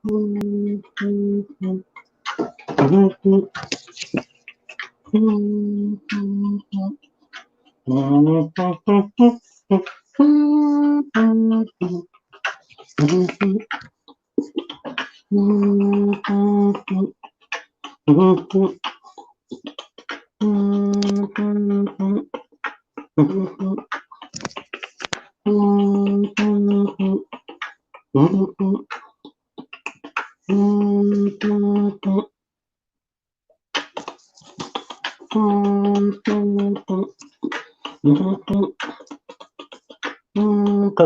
Cut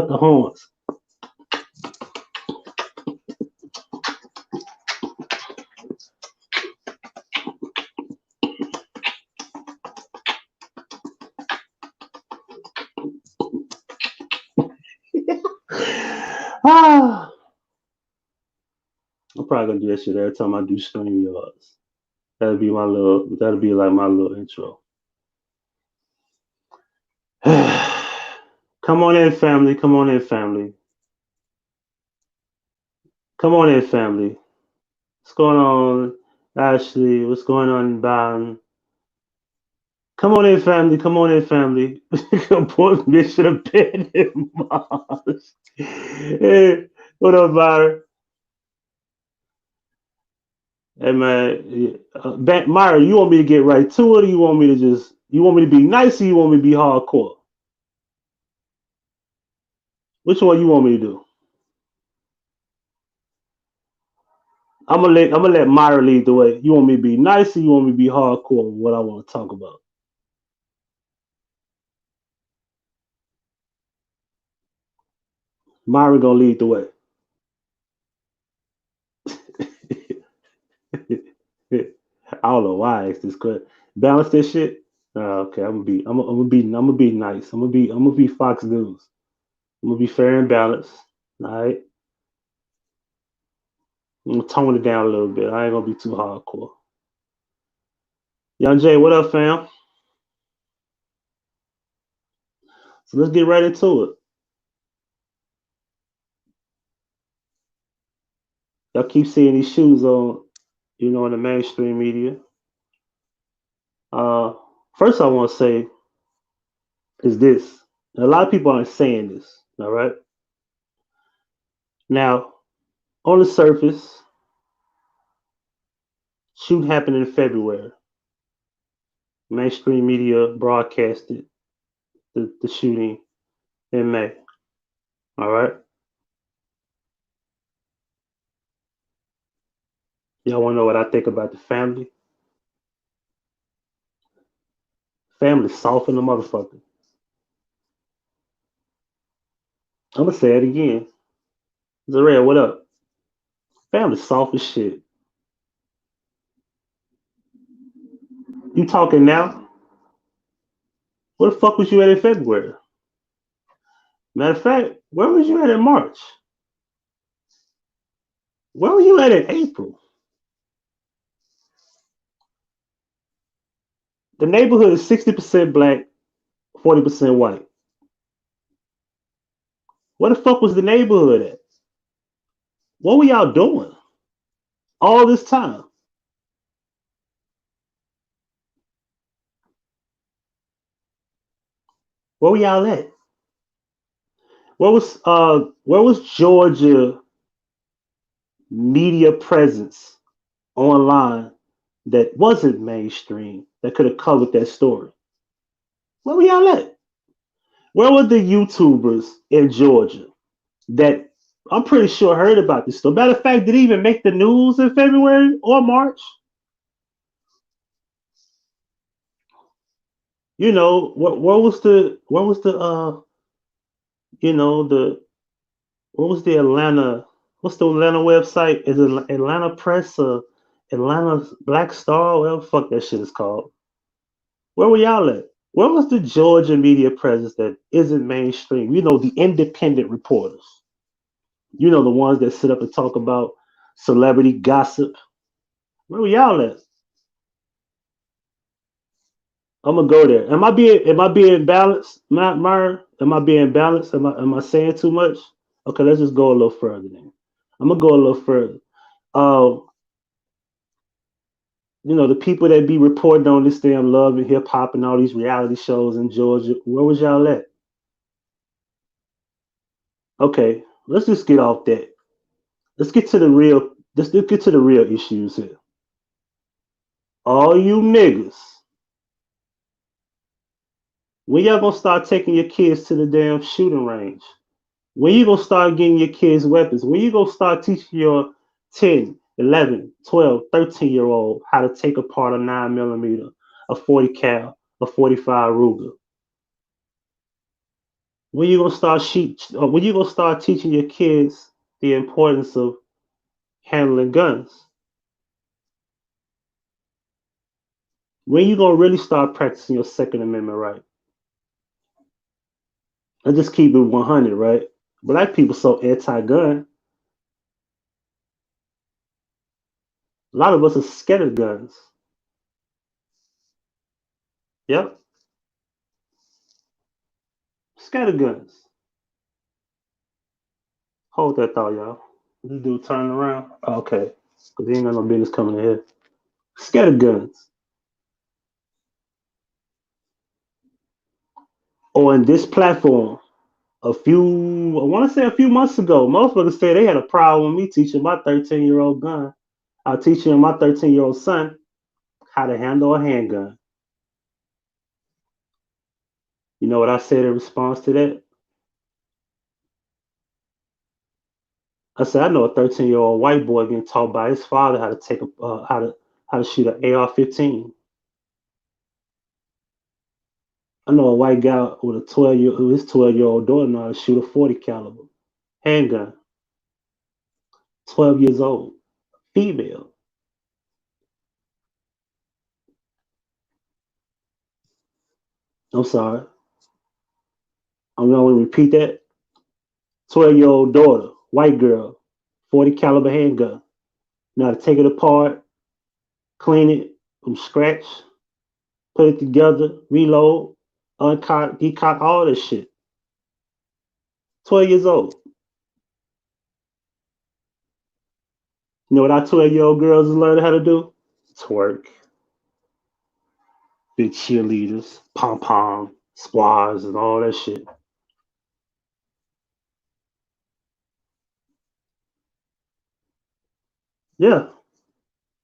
the horns. I'm probably gonna do that shit every time I do stream yards. That'll be my little. That'll be like my little intro. Come on in, family. Come on in, family. Come on in, family. What's going on, Ashley? What's going on, Ban? Come on in, family. Come on in, family. Poor bitch should have been in Mars. Hey, what up, Byron? Hey, man. Myra, you want me to get right to it, or you want me to just, you want me to be nice, or you want me to be hardcore? Which one you want me to do? I'm gonna let Myra lead the way. You want me to be nice, or you want me to be hardcore on what I want to talk about? Myra gonna lead the way. I don't know why I asked this question. Balance this shit. Okay, I'm gonna be nice. I'm gonna be Fox News. I'm gonna be fair and balanced. All right. I'm gonna tone it down a little bit. I ain't gonna be too hardcore. Young Jay, what up, fam? So let's get right into it. Y'all keep seeing these shoes on, in the mainstream media. Uh, First I want to say is this. A lot of people aren't saying this. All right. Now, on the surface, shoot happened in February. Mainstream media broadcasted the shooting in May. All right. Y'all want to know what I think about the family? Family soft in the motherfucker. I'm gonna say it again. Zarel, what up? Family soft as shit. You talking now? Where the fuck was you at in February? Matter of fact, where was you at in March? Where were you at in April? The neighborhood is 60% black, 40% white. Where the fuck was the neighborhood at? What were y'all doing all this time? Where were y'all at? Where was Georgia media presence online that wasn't mainstream that could have covered that story? Where were y'all at? Where were the YouTubers in Georgia that I'm pretty sure heard about this story? Matter of fact, did it even make the news in February or March? You know, the what was the Atlanta? What's the Atlanta website? Is it Atlanta Press or Atlanta Black Star? Whatever the fuck that shit is called. Where were y'all at? Where was the Georgia media presence that isn't mainstream? The independent reporters. The ones that sit up and talk about celebrity gossip. Where were y'all at? I'm gonna go there. Am I being balanced, Myron? Am I being balanced? Am I saying too much? Okay, let's just go a little further then. I'm gonna go a little further. Um, the people that be reporting on this damn Love and Hip Hop and all these reality shows in Georgia, where was y'all at? Okay, let's just get off that. Let's get to the real. Let's get to the real issues here. All you niggas, when y'all gonna start taking your kids to the damn shooting range? When you gonna start getting your kids weapons? When you gonna start teaching your 10, 11, 12, 13-year old how to take apart a 9mm, a 40 cal, a 45 Ruger? When you gonna start when you gonna start teaching your kids the importance of handling guns? When you gonna really start practicing your Second Amendment right? I just keep it 100, right? Black people so anti-gun. A lot of us are scared of guns. Yep, scared of guns. Hold that thought, y'all. This dude turning around. Oh, okay, because he ain't got no business coming in here. Scared of guns. Or in this platform, I want to say a few months ago, most people say they had a problem with me teaching my 13-year-old gun. I was teaching my 13-year-old son how to handle a handgun. You know what I said in response to that? I said, I know a 13-year-old white boy getting taught by his father how to how to shoot an AR-15. I know a white guy with his 12-year-old daughter know how to shoot a 40 caliber handgun. 12 years old, female. I'm sorry. I'm going to repeat that. 12-year-old daughter, white girl, 40 caliber handgun. Know how to take it apart, clean it from scratch, put it together, reload, uncock, decock, all this shit. 12 years old. You know what our 12-year-old girls is learning how to do? Twerk, big cheerleaders, pom pom, squads, and all that shit. Yeah,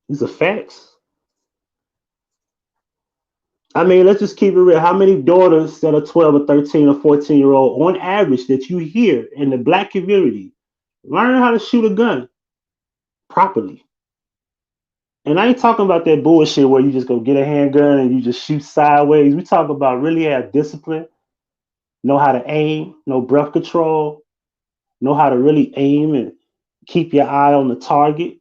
these are facts. I mean, let's just keep it real. How many daughters that are 12 or 13 or 14-year-old on average that you hear in the black community learn how to shoot a gun properly? And I ain't talking about that bullshit where you just go get a handgun and you just shoot sideways. We talk about really have discipline, know how to aim, know breath control, know how to really aim and keep your eye on the target,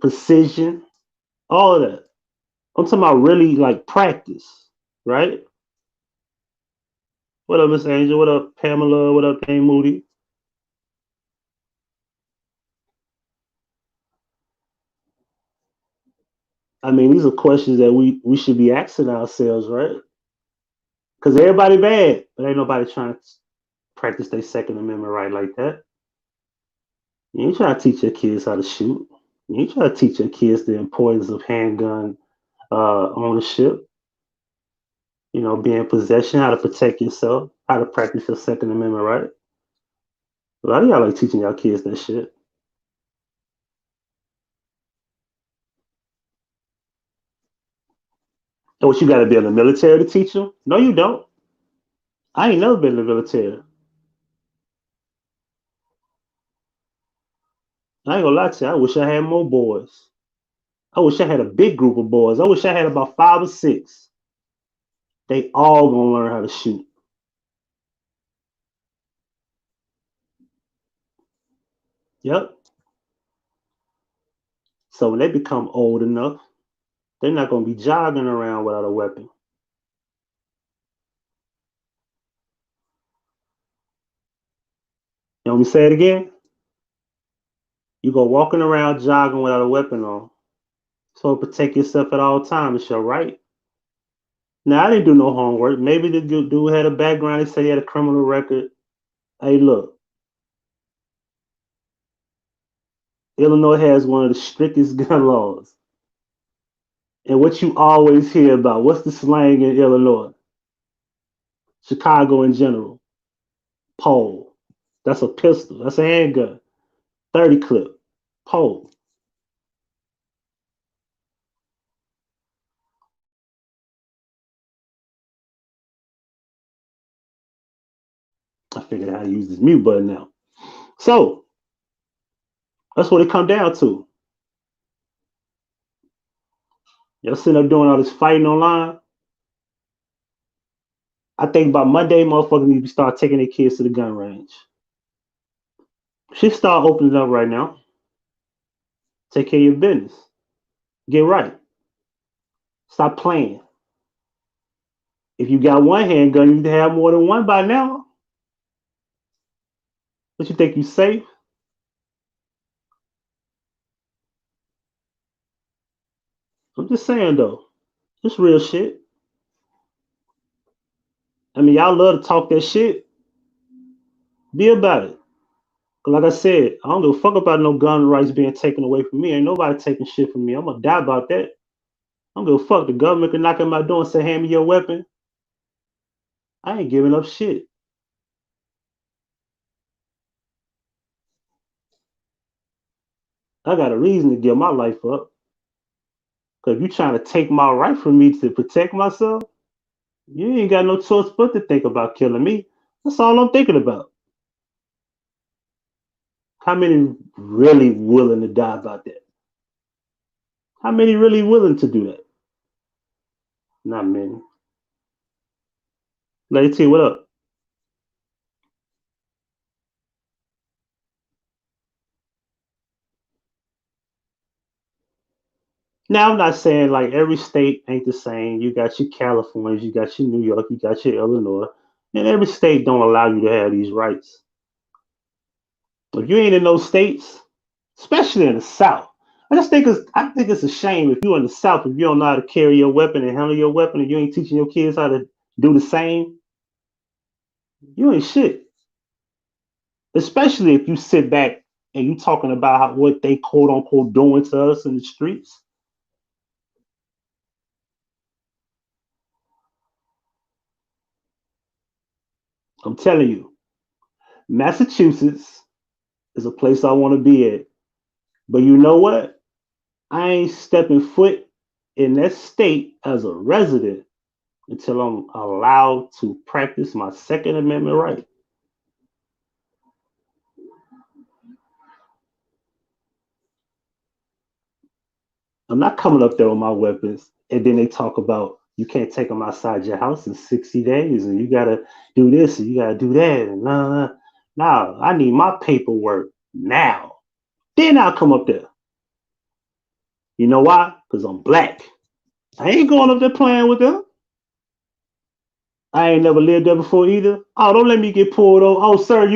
precision, all of that. I'm talking about really like practice, right? What up, Miss Angel? What up, Pamela? What up, Dame Moody? I mean, these are questions that we should be asking ourselves, right? Because everybody bad, but ain't nobody trying to practice their Second Amendment right like that. You ain't trying to teach your kids how to shoot. You ain't trying to teach your kids the importance of handgun ownership. Being in possession, how to protect yourself, how to practice your Second Amendment right. A lot of y'all like teaching y'all kids that shit. And what you got to be in the military to teach them? No, you don't. I ain't never been in the military. I ain't gonna lie to you. I wish I had more boys. I wish I had a big group of boys. I wish I had about 5 or 6. They all gonna learn how to shoot. Yep. So when they become old enough, they're not gonna be jogging around without a weapon. You want me to say it again? You go walking around jogging without a weapon on. So protect yourself at all times. It's your right. Now I didn't do no homework. Maybe the dude had a background. He said he had a criminal record. Hey, look, Illinois has one of the strictest gun laws. And what you always hear about, what's the slang in Illinois? Chicago in general. Pole. That's a pistol. That's a handgun. 30 clip. Pole. I figured out how to use this mute button now. So that's what it come down to. Y'all sitting up doing all this fighting online. I think by Monday, motherfuckers need to start taking their kids to the gun range. Shit start opening up right now. Take care of your business. Get right. Stop playing. If you got one handgun, you need to have more than one by now. But you think you safe? I'm just saying though. It's real shit. I mean, y'all love to talk that shit. Be about it. Like I said, I don't give a fuck about no gun rights being taken away from me. Ain't nobody taking shit from me. I'm gonna die about that. I don't give a fuck. The government can knock on my door and say, hand me your weapon. I ain't giving up shit. I got a reason to give my life up. Cause if you trying to take my right from me to protect myself, you ain't got no choice but to think about killing me. That's all I'm thinking about. How many really willing to die about that? How many really willing to do that? Not many. Lady T, what up? Now, I'm not saying like every state ain't the same. You got your Californias, you got your New York, you got your Illinois, and every state don't allow you to have these rights. If you ain't in those states, especially in the South, I think it's a shame if you're in the South if you don't know how to carry your weapon and handle your weapon and you ain't teaching your kids how to do the same. You ain't shit. Especially if you sit back and you talking about what they quote unquote doing to us in the streets. I'm telling you, Massachusetts is a place I want to be at. But you know what? I ain't stepping foot in that state as a resident until I'm allowed to practice my Second Amendment right. I'm not coming up there with my weapons and then they talk about you can't take them outside your house in 60 days and you gotta do this and you gotta do that and nah. Nah, I need my paperwork now. Then I'll come up there. You know why? Because I'm black. I ain't going up there playing with them. I ain't never lived there before either. Oh, don't let me get pulled over. Oh, sir,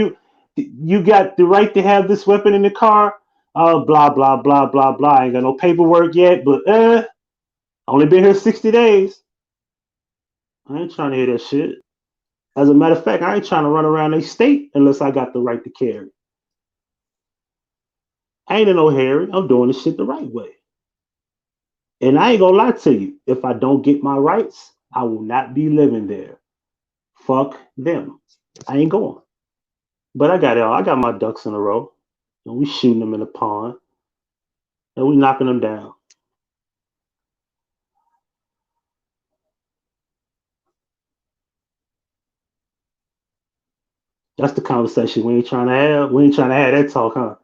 you got the right to have this weapon in the car. Oh, blah blah blah blah blah. I ain't got no paperwork yet, but only been here 60 days. I ain't trying to hear that shit. As a matter of fact, I ain't trying to run around a state unless I got the right to carry. I ain't in no hurry. I'm doing this shit the right way. And I ain't gonna lie to you. If I don't get my rights, I will not be living there. Fuck them. I ain't going. But I got it all. I got my ducks in a row. And we shooting them in the pond. And we knocking them down. That's the conversation we ain't trying to have. We ain't trying to have that talk, huh?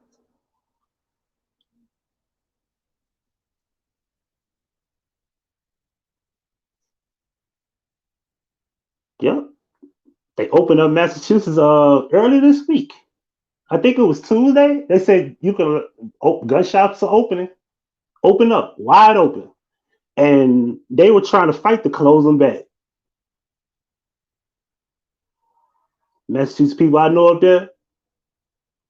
Yep. They opened up Massachusetts early this week. I think it was Tuesday. They said you can gun shops are open up, wide open. And they were trying to fight to close them back. Massachusetts people I know up there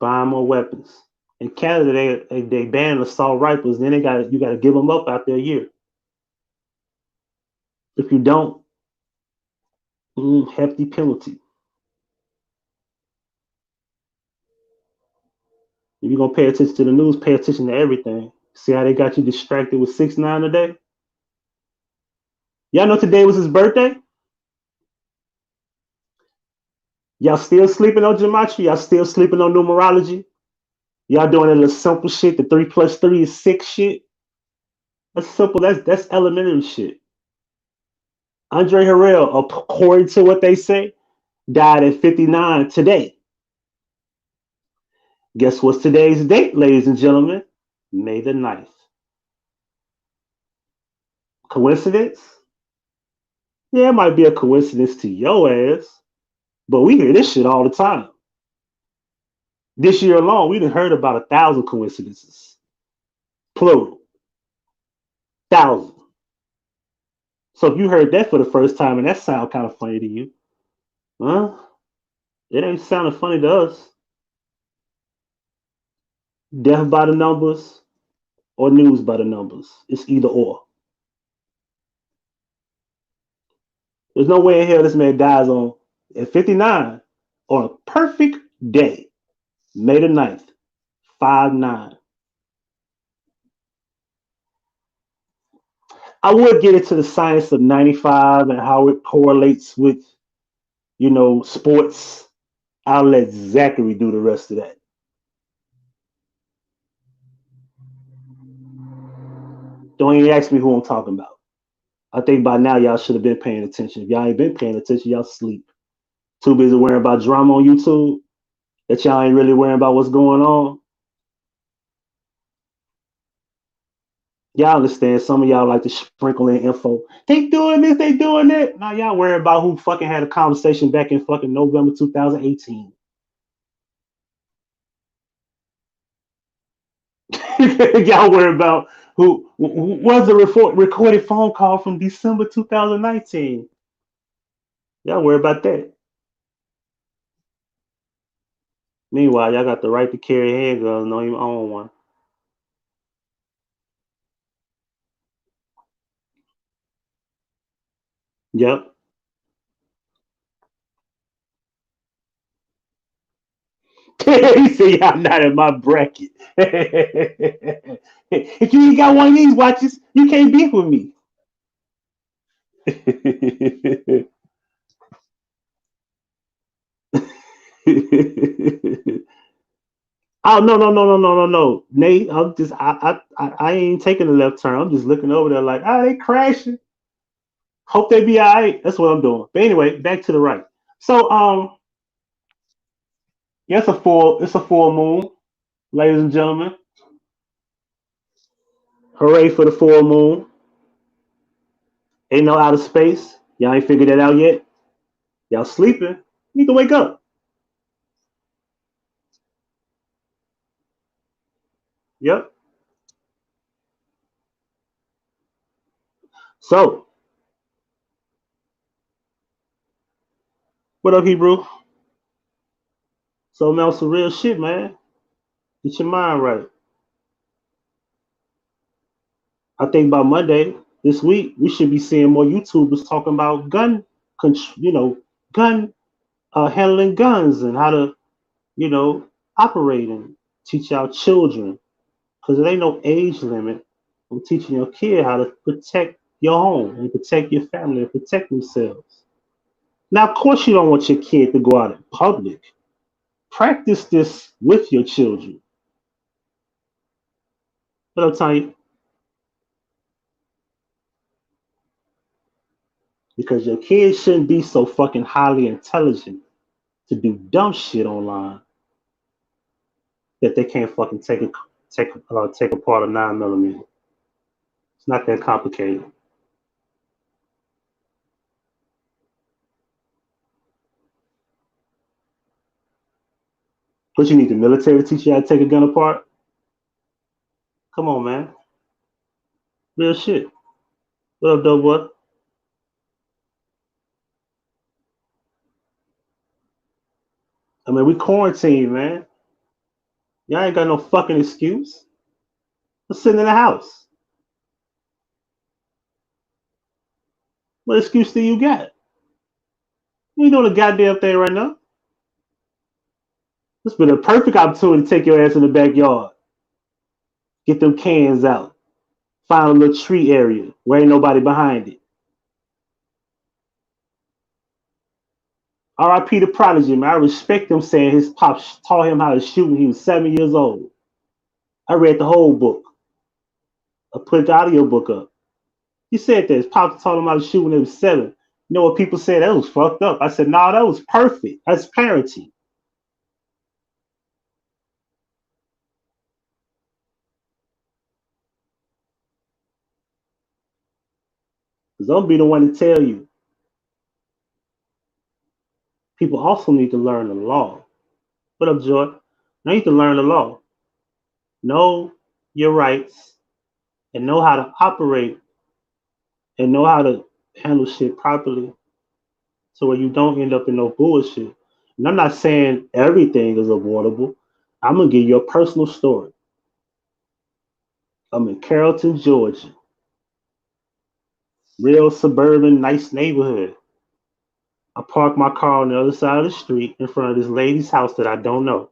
buying more weapons. In Canada, they banned assault rifles. Then you got to give them up after a year. If you don't, hefty penalty. If you're gonna pay attention to the news, pay attention to everything. See how they got you distracted with 6ix9ine today? Y'all know today was his birthday? Y'all still sleeping on gematria? Y'all still sleeping on numerology? Y'all doing a little simple shit, the 3 plus 3 is 6 shit? That's simple, that's elementary shit. Andre Harrell, according to what they say, died at 59 today. Guess what's today's date, ladies and gentlemen? May the 9th. Coincidence? Yeah, it might be a coincidence to your ass, but we hear this shit all the time. This year alone, we done heard about 1,000 coincidences. Plural. 1,000. So if you heard that for the first time and that sound kind of funny to you, huh? It ain't sounding funny to us. Death by the numbers or news by the numbers. It's either or. There's no way in hell this man dies on at 59 on a perfect day, May the 9th, 5/9. I would get into the science of 95 and how it correlates with, sports. I'll let Zachary do the rest of that. Don't even ask me who I'm talking about. I think by now y'all should have been paying attention. If y'all ain't been paying attention, y'all sleep. Too busy worrying about drama on YouTube that y'all ain't really worrying about what's going on. Y'all understand some of y'all like to sprinkle in info. They doing this, they doing that. Now y'all worrying about who fucking had a conversation back in fucking November 2018. Y'all worry about who was the recorded phone call from December 2019. Y'all worry about that. Meanwhile, y'all got the right to carry handguns and don't even own one. Yep. He said, "I'm not in my bracket." If you ain't got one of these watches, you can't beef with me. Oh no, Nate. I ain't taking the left turn. I'm just looking over there like, they crashing. Hope they be all right. That's what I'm doing. But anyway, back to the right. So yeah, it's a full moon, ladies and gentlemen. Hooray for the full moon. Ain't no outer space. Y'all ain't figured that out yet. Y'all sleeping. You need to wake up. Yep. So, what up, Hebrew? So, man, some real shit, man. Get your mind right. I think by Monday this week, we should be seeing more YouTubers talking about gun handling guns and how to, you know, operate and teach our children. Because there ain't no age limit on teaching your kid how to protect your home and protect your family and protect themselves. Now, of course, you don't want your kid to go out in public. Practice this with your children. But I'll tell you, because your kids shouldn't be so fucking highly intelligent to do dumb shit online that they can't fucking take apart a 9mm. It's not that complicated. But you need the military to teach you how to take a gun apart. Come on, man. Real shit. What up, dope boy? I mean, we quarantined, man. Y'all ain't got no fucking excuse. Let's sit in the house. What excuse do you got? You ain't doing a goddamn thing right now. This been a perfect opportunity to take your ass in the backyard, get them cans out, find a little tree area where ain't nobody behind it. R.I.P. the Prodigy, man. I respect him saying his pops taught him how to shoot when he was 7 years old. I read the whole book. I put the audio book up. He said that his pops taught him how to shoot when he was 7. You know what people said? That was fucked up. I said, no, that was perfect. That's parenting. Because I'm be the one to tell you. People also need to learn the law. What up, Joy? They need to learn the law. Know your rights and know how to operate and know how to handle shit properly so where you don't end up in no bullshit. And I'm not saying everything is avoidable. I'm gonna give you a personal story. I'm in Carrollton, Georgia, real suburban, nice neighborhood. I parked my car on the other side of the street in front of this lady's house that I don't know.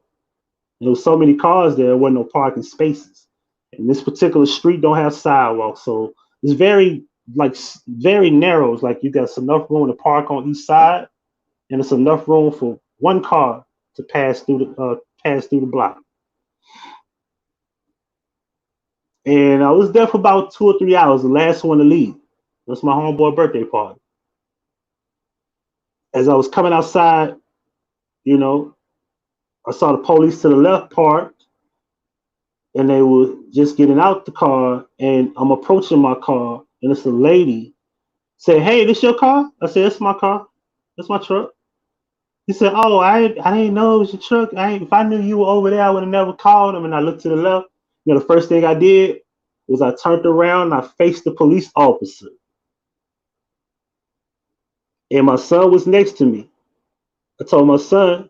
There was so many cars there wasn't no parking spaces. And this particular street don't have sidewalks, so it's very narrow. It's like you got enough room to park on each side, and it's enough room for one car to pass through the block. And I was there for about 2 or 3 hours, the last one to leave. That's my homeboy birthday party. As I was coming outside, you know, I saw the police to the left parked, and they were just getting out the car, and I'm approaching my car, and it's a lady. Say, hey, this your car? I said, it's my car. That's my truck. He said, oh, I didn't know it was your truck. If I knew you were over there, I would have never called him. And I looked to the left. You know, the first thing I did was I turned around and I faced the police officer. And my son was next to me. I told my son,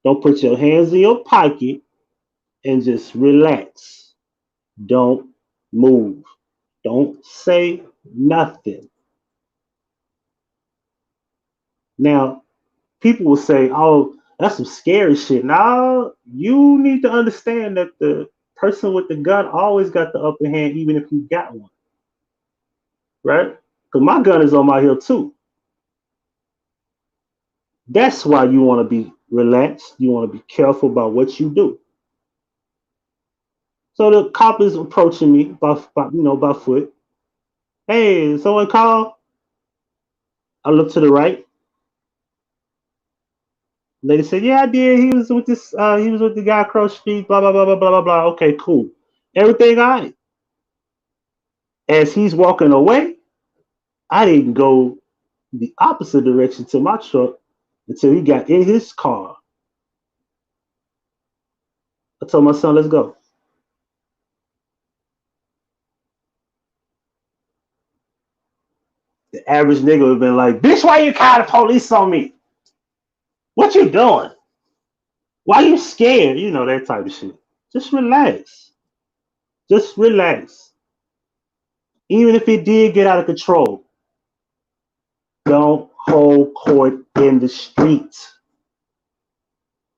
don't put your hands in your pocket and just relax. Don't move. Don't say nothing. Now, people will say, oh, that's some scary shit. Now, you need to understand that the person with the gun always got the upper hand, even if you got one. Right? Because my gun is on my hip too. That's why you want to be relaxed. You want to be careful about what you do. So the cop is approaching me by foot. Hey, someone call? I look to the right. Lady said, yeah, I did. He was with this, he was with the guy across the street, blah, blah, blah, blah, blah, blah, blah. Okay, cool. Everything all right. As he's walking away, I didn't go the opposite direction to my truck until he got in his car. I told my son, let's go. The average nigga would have been like, bitch, why you call the police on me? What you doing? Why you scared? You know, that type of shit. Just relax. Just relax. Even if it did get out of control, don't hold court in the streets.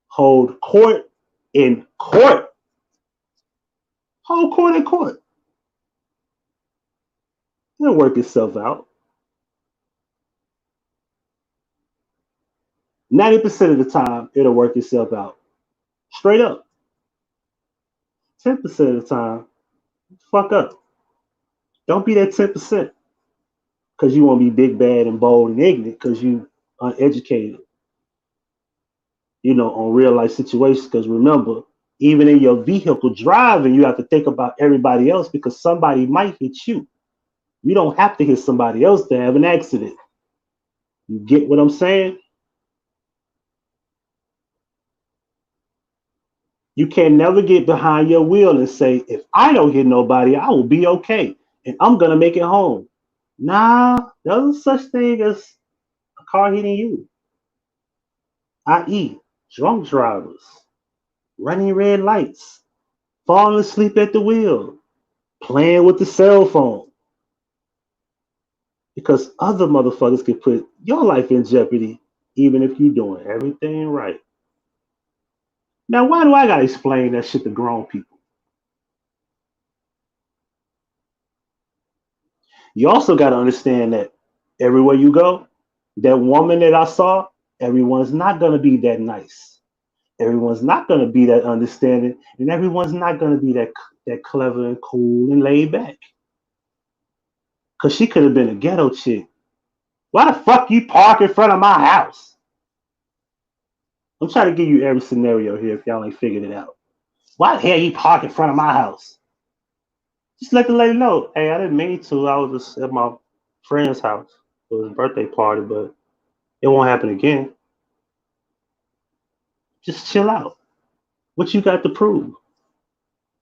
Hold court in court. Hold court in court. It'll work itself out. 90% of the time, it'll work itself out. Straight up. 10% of the time, fuck up. Don't be that 10% because you want to be big, bad, and bold and ignorant because you uneducated, on real life situations. Because remember, even in your vehicle driving, you have to think about everybody else because somebody might hit you. You don't have to hit somebody else to have an accident. You get what I'm saying? You can never get behind your wheel and say, if I don't hit nobody, I will be okay. And I'm going to make it home. Nah, there's no such thing as a car hitting you. I.e., drunk drivers, running red lights, falling asleep at the wheel, playing with the cell phone. Because other motherfuckers can put your life in jeopardy even if you're doing everything right. Now, why do I gotta explain that shit to grown people? You also gotta understand that everywhere you go, that woman that I saw, everyone's not gonna be that nice. Everyone's not gonna be that understanding, and everyone's not gonna be that clever and cool and laid back. Cause she could have been a ghetto chick. Why the fuck you park in front of my house? I'm trying to give you every scenario here if y'all ain't figured it out. Why the hell you park in front of my house? Just let the lady know, hey, I didn't mean to. I was just at my friend's house for his birthday party, but it won't happen again. Just chill out. What you got to prove?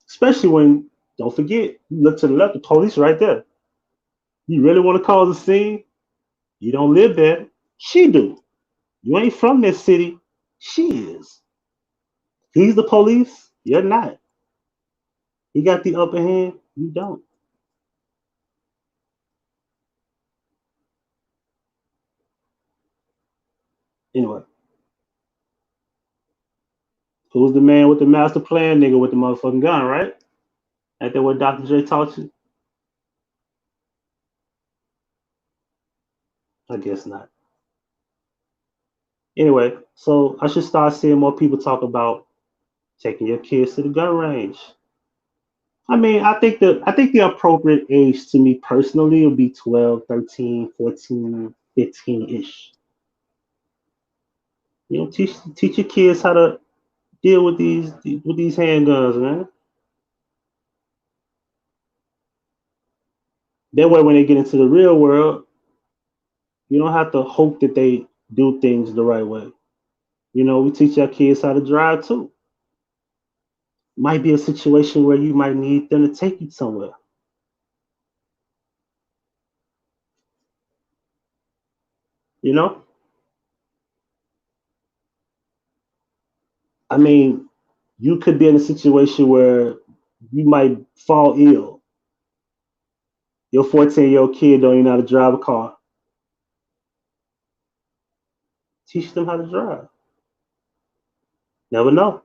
Especially when, don't forget, you look to the left, the police right there. You really want to cause a scene? You don't live there. She do. You ain't from this city. She is. He's the police. You're not. He got the upper hand. You don't. Anyway, who's the man with the master plan? Nigga with the motherfucking gun, right? Ain't that what Dr. J taught you? I guess not. Anyway, so I should start seeing more people talk about taking your kids to the gun range. I mean, I think the appropriate age to me personally would be 12, 13, 14, 15-ish. You know, teach your kids how to deal with these handguns, man. That way when they get into the real world, you don't have to hope that they do things the right way. You know, we teach our kids how to drive too. Might be a situation where you might need them to take you somewhere. You know? I mean, you could be in a situation where you might fall ill. Your 14-year-old kid don't even know how to drive a car. Teach them how to drive. Never know.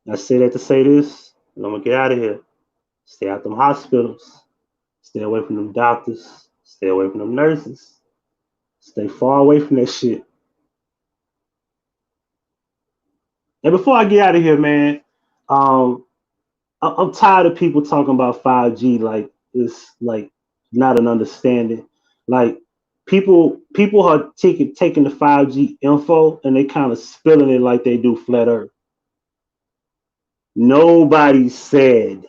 I say that to say this, and I'm gonna get out of here. Stay out them hospitals. Stay away from them doctors. Stay away from them nurses. Stay far away from that shit. And before I get out of here, man, um, I'm tired of people talking about 5G like it's like not an understanding. Like people are taking the 5G info and they kind of spilling it like they do flat Earth. Nobody said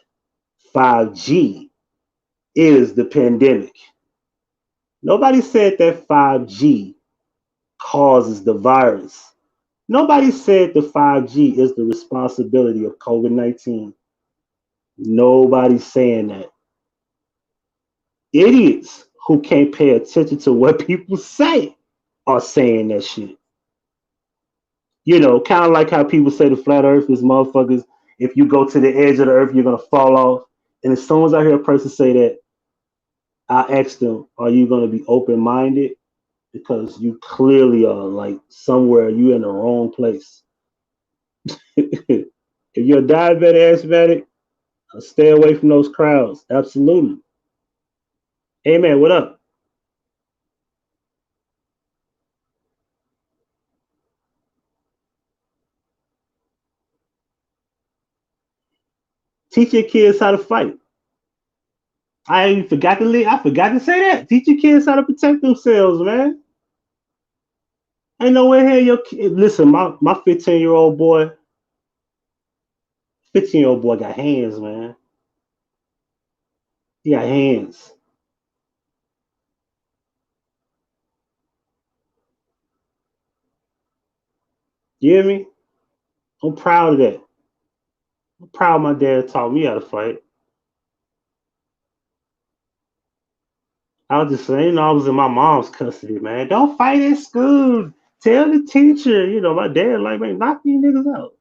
5G is the pandemic. Nobody said that 5G causes the virus. Nobody said the 5G is the responsibility of COVID-19. Nobody's saying that. Idiots who can't pay attention to what people say are saying that shit. You know, kind of like how people say the flat earth is motherfuckers. If you go to the edge of the earth, you're going to fall off. And as soon as I hear a person say that, I ask them, are you going to be open minded? Because you clearly are like somewhere, you're in the wrong place. If you're a diabetic, asthmatic, stay away from those crowds. Absolutely. Hey, man, what up? Teach your kids how to fight. I forgot to say that. Teach your kids how to protect themselves, man. Ain't no way here your kid. Listen, my 15-year-old boy, 15-year-old boy got hands, man. He got hands. You hear me? I'm proud of that. I'm proud my dad taught me how to fight. I was just saying, you know, I was in my mom's custody, man. Don't fight at school. Tell the teacher. You know, my dad like, man, knock these niggas out.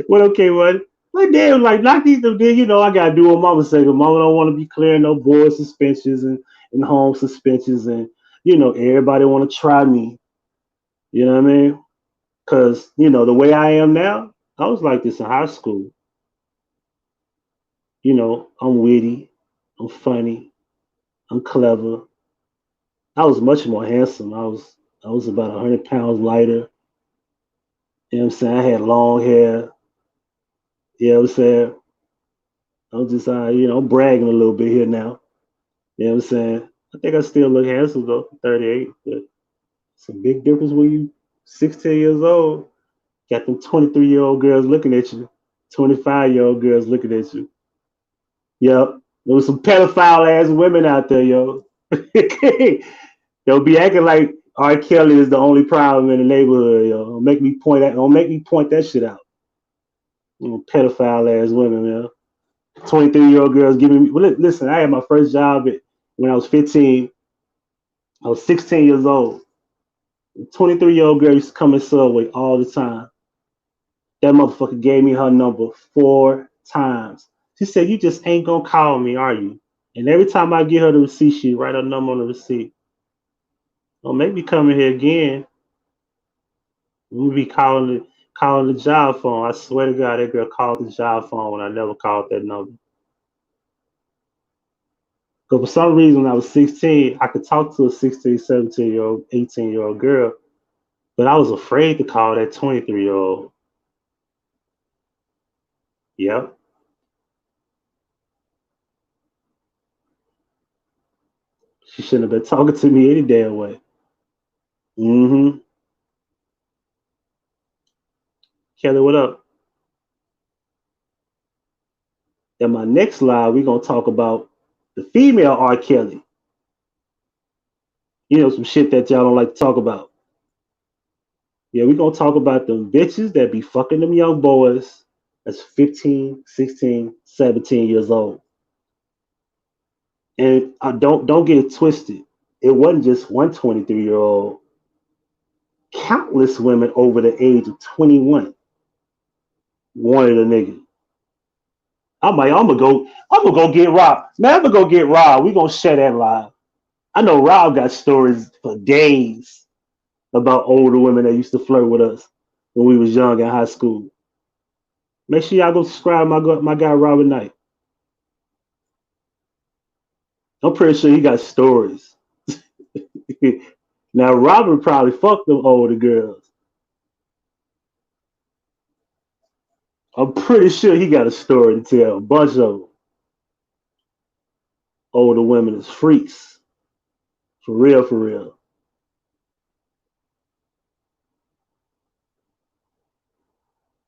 Well, okay, bud. My dad was like, knock these, then, you know, I gotta do what mama say. Cause mama don't want to be clearing no board suspensions and home suspensions and everybody want to try me. You know what I mean? Because, the way I am now, I was like this in high school. I'm witty, I'm funny, I'm clever. I was much more handsome. I was about 100 pounds lighter. You know what I'm saying? I had long hair. You know what I'm saying? I was just, I'm bragging a little bit here now. You know what I'm saying? I think I still look handsome though, 38, but it's a big difference when you 16 years old. Got them 23-year-old girls looking at you, 25-year-old girls looking at you. Yep. There was some pedophile ass women out there, yo. They'll be acting like R.Kelly is the only problem in the neighborhood, yo. Don't make me point that shit out. Pedophile ass women, man. 23-year-old girls giving me. Well, listen, I had my first job when I was 15. I was 16 years old. 23-year-old girl used to come in Subway all the time. That motherfucker gave me her number 4 times. She said, "You just ain't gonna call me, are you?" And every time I get her the receipt, she write her number on the receipt. Don't make me come in here again. We be calling the job phone. I swear to God, that girl called the job phone when I never called that number. Because for some reason, when I was 16, I could talk to a 16, 17-year-old, 18-year-old girl, but I was afraid to call that 23-year-old. Yep. She shouldn't have been talking to me any damn way. Mm-hmm. Kelly, what up? In my next slide, we're going to talk about the female R. Kelly. Some shit that y'all don't like to talk about. Yeah, we're going to talk about them bitches that be fucking them young boys that's 15, 16, 17 years old. And don't get it twisted. It wasn't just one 23-year-old. Countless women over the age of 21 wanted a nigga. I'm gonna go get Rob. Man, I'm gonna go get Rob. We gonna share that live. I know Rob got stories for days about older women that used to flirt with us when we was young in high school. Make sure y'all go subscribe to my guy Robert Knight. I'm pretty sure he got stories. Now Robert probably fucked them older girls. I'm pretty sure he got a story to tell. A bunch of them. Older women is freaks. For real, for real.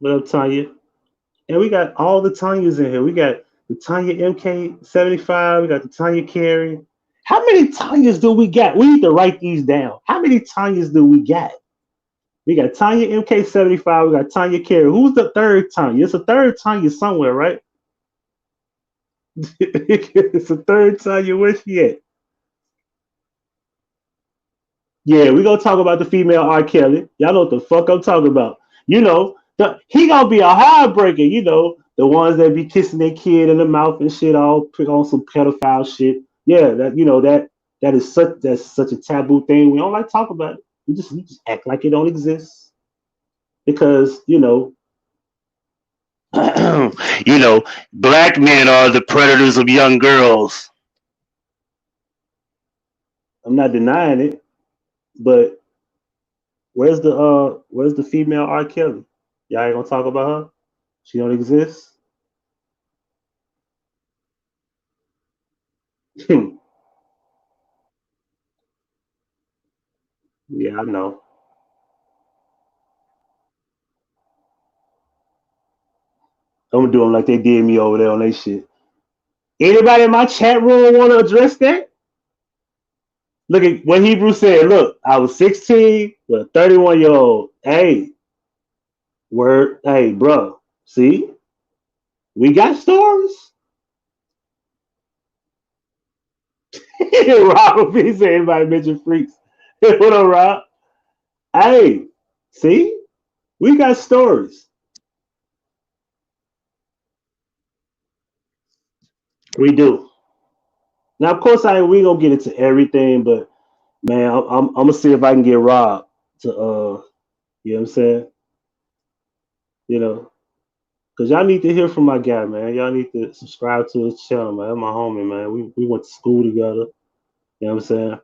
What up, Tanya? And we got all the Tanyas in here. We got the Tanya MK75. We got the Tanya Carey. How many Tanyas do we got? We need to write these down. How many Tanyas do we got? We got Tanya MK75. We got Tanya Carey. Who's the third Tanya? It's a third Tanya somewhere, right? It's a third Tanya. Where's she at? Yeah, we gonna talk about the female R. Kelly. Y'all know what the fuck I'm talking about. He gonna be a heartbreaker. The ones that be kissing their kid in the mouth and shit, all put on some pedophile shit. Yeah, that's such a taboo thing. We don't like to talk about it. We just act like it don't exist because black men are the predators of young girls. I'm not denying it, but where's the female R. Kelly? Y'all ain't gonna talk about her? She don't exist. Yeah, I know. I'm gonna do them like they did me over there on their shit. Anybody in my chat room want to address that? Look at what Hebrew said. Look, I was 16 with a 31-year-old. Hey, word. Hey, bro. See, we got stories. Rob, he said anybody mention freaks. What up, Rob? Hey, see, we got stories. We do. Now, of course, we gonna get into everything, but Man, I'm gonna see if I can get Rob to you know what I'm saying? You know, cause y'all need to hear from my guy, man. Y'all need to subscribe to his channel, man. That's my homie, man. We went to school together. You know what I'm saying?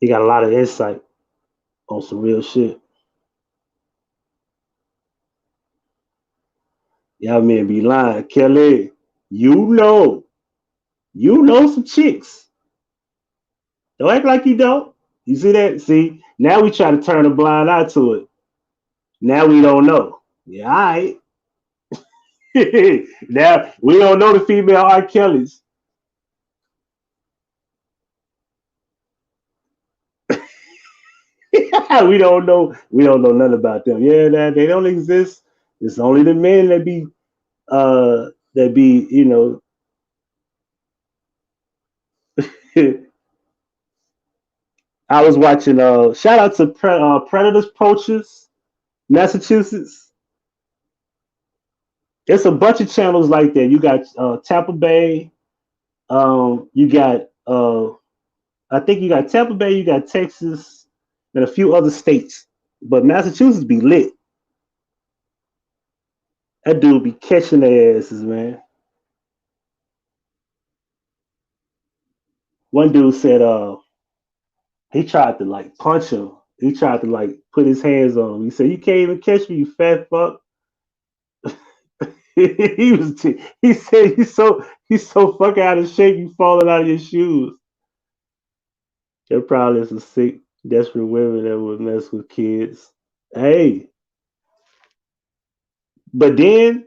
He got a lot of insight on some real shit. Y'all men be lying. Kelly, you know, you know some chicks. Don't act like you don't. You see that? See, now we try to turn a blind eye to it. Now we don't know. Yeah, all right. Now we don't know the female R. Kellys. We don't know. We don't know nothing about them. Yeah, they don't exist. It's only the men that be I was watching. Shout out to Predators Poachers, Massachusetts. It's a bunch of channels like that. You got Tampa Bay. You got I think you got Tampa Bay. You got Texas and a few other states. But Massachusetts be lit. That dude be catching their asses, man. One dude said he tried to like punch him. He tried to like put his hands on him. He said, "You can't even catch me, you fat fuck." He said he's so fucking out of shape you falling out of your shoes. There probably is some sick, desperate women that would mess with kids. Hey, but then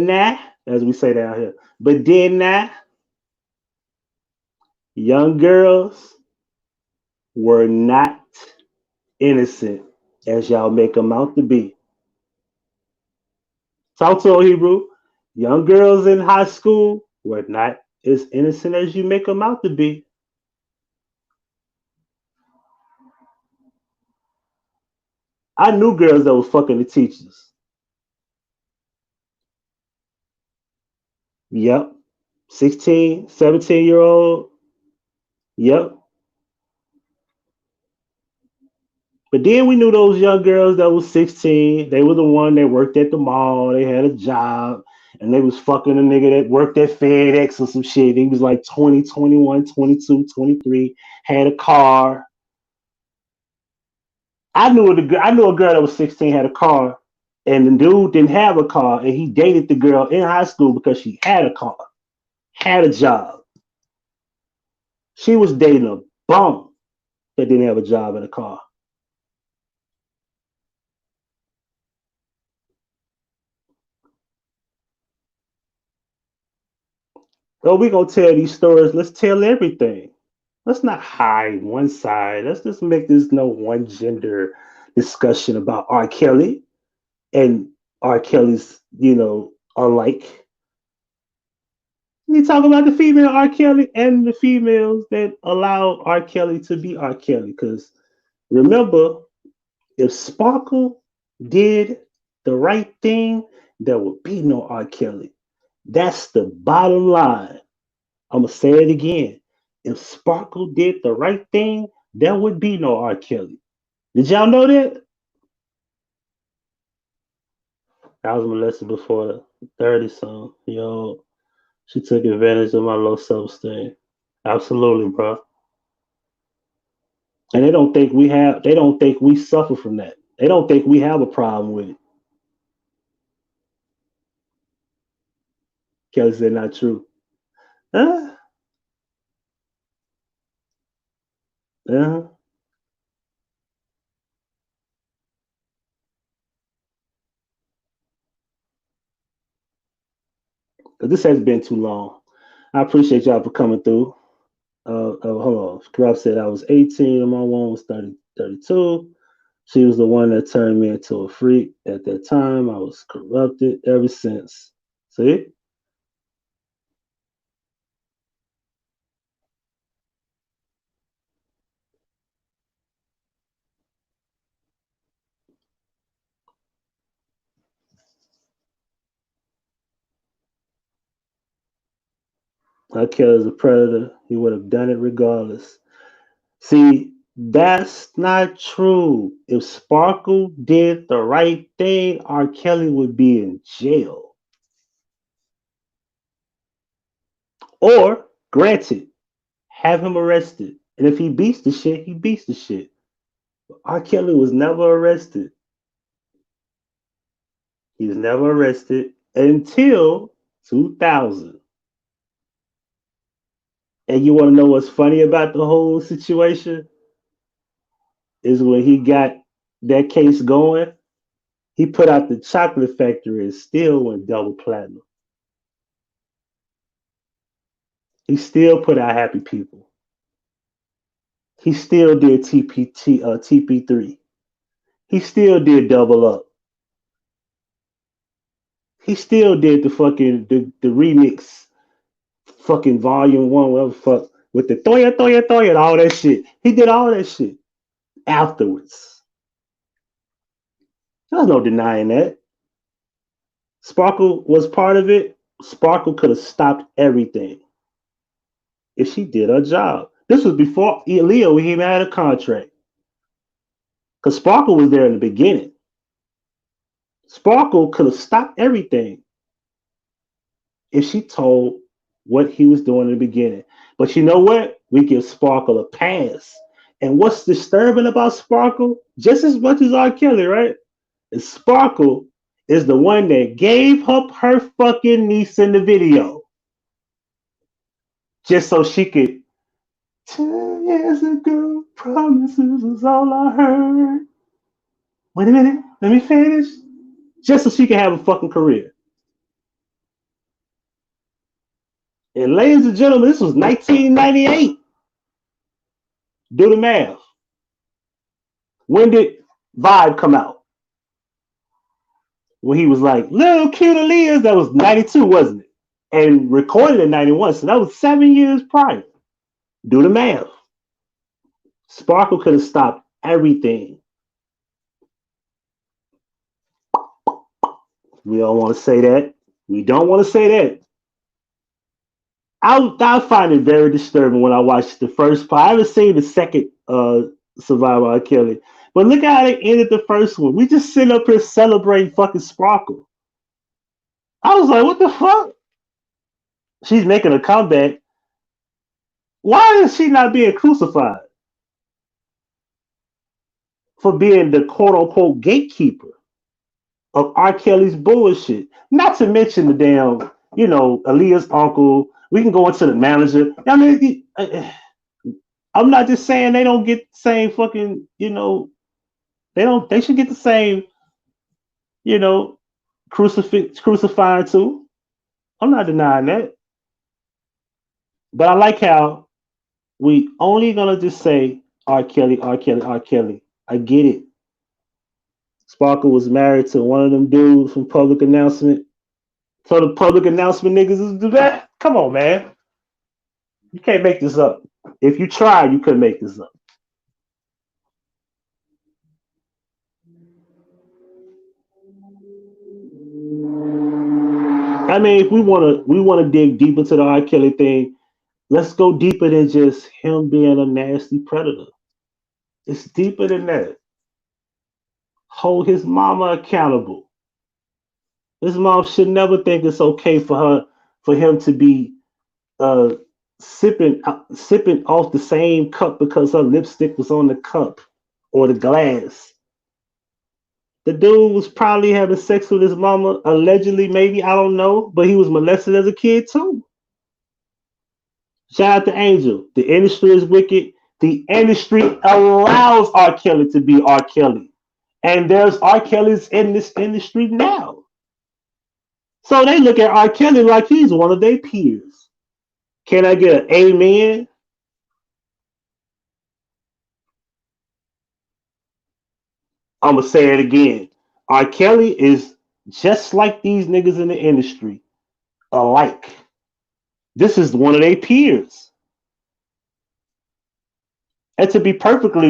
nah, as we say down here, but then nah, young girls were not innocent as y'all make them out to be. Talk to Hebrew. Young girls in high school were not as innocent as you make them out to be. I knew girls that was fucking the teachers. Yep. 16, 17-year old. Yep. But then we knew those young girls that was 16. They were the one that worked at the mall. They had a job. And they was fucking a nigga that worked at FedEx or some shit. He was like 20, 21, 22, 23. Had a car. I knew a girl that was 16 had a car, and the dude didn't have a car, and he dated the girl in high school because she had a car, had a job. She was dating a bum that didn't have a job and a car. So we gonna tell these stories. Let's tell everything. Let's not hide one side. Let's just make this no one gender discussion about R. Kelly and R. Kelly's, alike. We talk about the female R. Kelly and the females that allow R. Kelly to be R. Kelly. Because remember, if Sparkle did the right thing, there would be no R. Kelly. That's the bottom line. I'm going to say it again. If Sparkle did the right thing, there would be no R. Kelly. Did y'all know that? I was molested before the 30 song. Yo, she took advantage of my low self esteem. Absolutely, bro. And they don't think we suffer from that. They don't think we have a problem with it. Because they're not true. Uh, uh, this has been too long. I appreciate y'all for coming through. Hold on. Scrub said I was 18 and my one was 30, 32. She was the one that turned me into a freak. At that time, I was corrupted ever since. See? I killed as a predator. He would have done it regardless. See, that's not true. If Sparkle did the right thing, R. Kelly would be in jail. Or, granted, have him arrested. And if he beats the shit, he beats the shit. R. Kelly was never arrested. He was never arrested until 2000. And you want to know what's funny about the whole situation? Is when he got that case going, he put out the Chocolate Factory and still went double platinum. He still put out Happy People. He still did TP3. He still did Double Up. He still did the remix, fucking volume one, whatever fuck, with the Toya Toya Toya and all that shit. He did all that shit afterwards. There's no denying that. Sparkle was part of it. Sparkle could have stopped everything if she did her job. This was before Aaliyah even had a contract. Because Sparkle was there in the beginning. Sparkle could have stopped everything if she told what he was doing in the beginning. But you know what? We give Sparkle a pass. And what's disturbing about Sparkle, just as much as R. Kelly, right? Is Sparkle is the one that gave up her fucking niece in the video. Just so she could 10 years ago, promises was all I heard. Wait a minute, let me finish. Just so she can have a fucking career. And ladies and gentlemen, this was 1998. Do the math. When did Vibe come out? When he was like, little cute Aaliyah, that was 92, wasn't it? And recorded in 91, so that was 7 years prior. Do the math. Sparkle could have stopped everything. We don't want to say that. We don't want to say that. I find it very disturbing when I watched the first part. I haven't seen the second Survivor R. Kelly. But look how they ended the first one. We just sit up here celebrating fucking Sparkle. I was like, what the fuck? She's making a comeback. Why is she not being crucified for being the quote unquote gatekeeper of R. Kelly's bullshit? Not to mention the damn, Aaliyah's uncle. We can go into the manager. I mean, I'm not just saying they don't get the same fucking, they should get the same, crucifying too. I'm not denying that. But I like how we only gonna just say R. Kelly, R. Kelly, R. Kelly. I get it. Sparkle was married to one of them dudes from Public Announcement. So the Public Announcement niggas is the best. Come on, man. You can't make this up. If you try, you couldn't make this up. I mean, if we wanna dig deep into the R. Kelly thing, let's go deeper than just him being a nasty predator. It's deeper than that. Hold his mama accountable. His mom should never think it's okay for him to be uh, sipping off the same cup because her lipstick was on the cup or the glass. The dude was probably having sex with his mama, allegedly, maybe, I don't know, but he was molested as a kid too. Shout out to Angel. The industry is wicked. The industry allows R. Kelly to be R. Kelly. And there's R. Kellys in this industry now. So they look at R. Kelly like he's one of their peers. Can I get an amen? I'm going to say it again. R. Kelly is just like these niggas in the industry, alike. This is one of their peers. And to be perfectly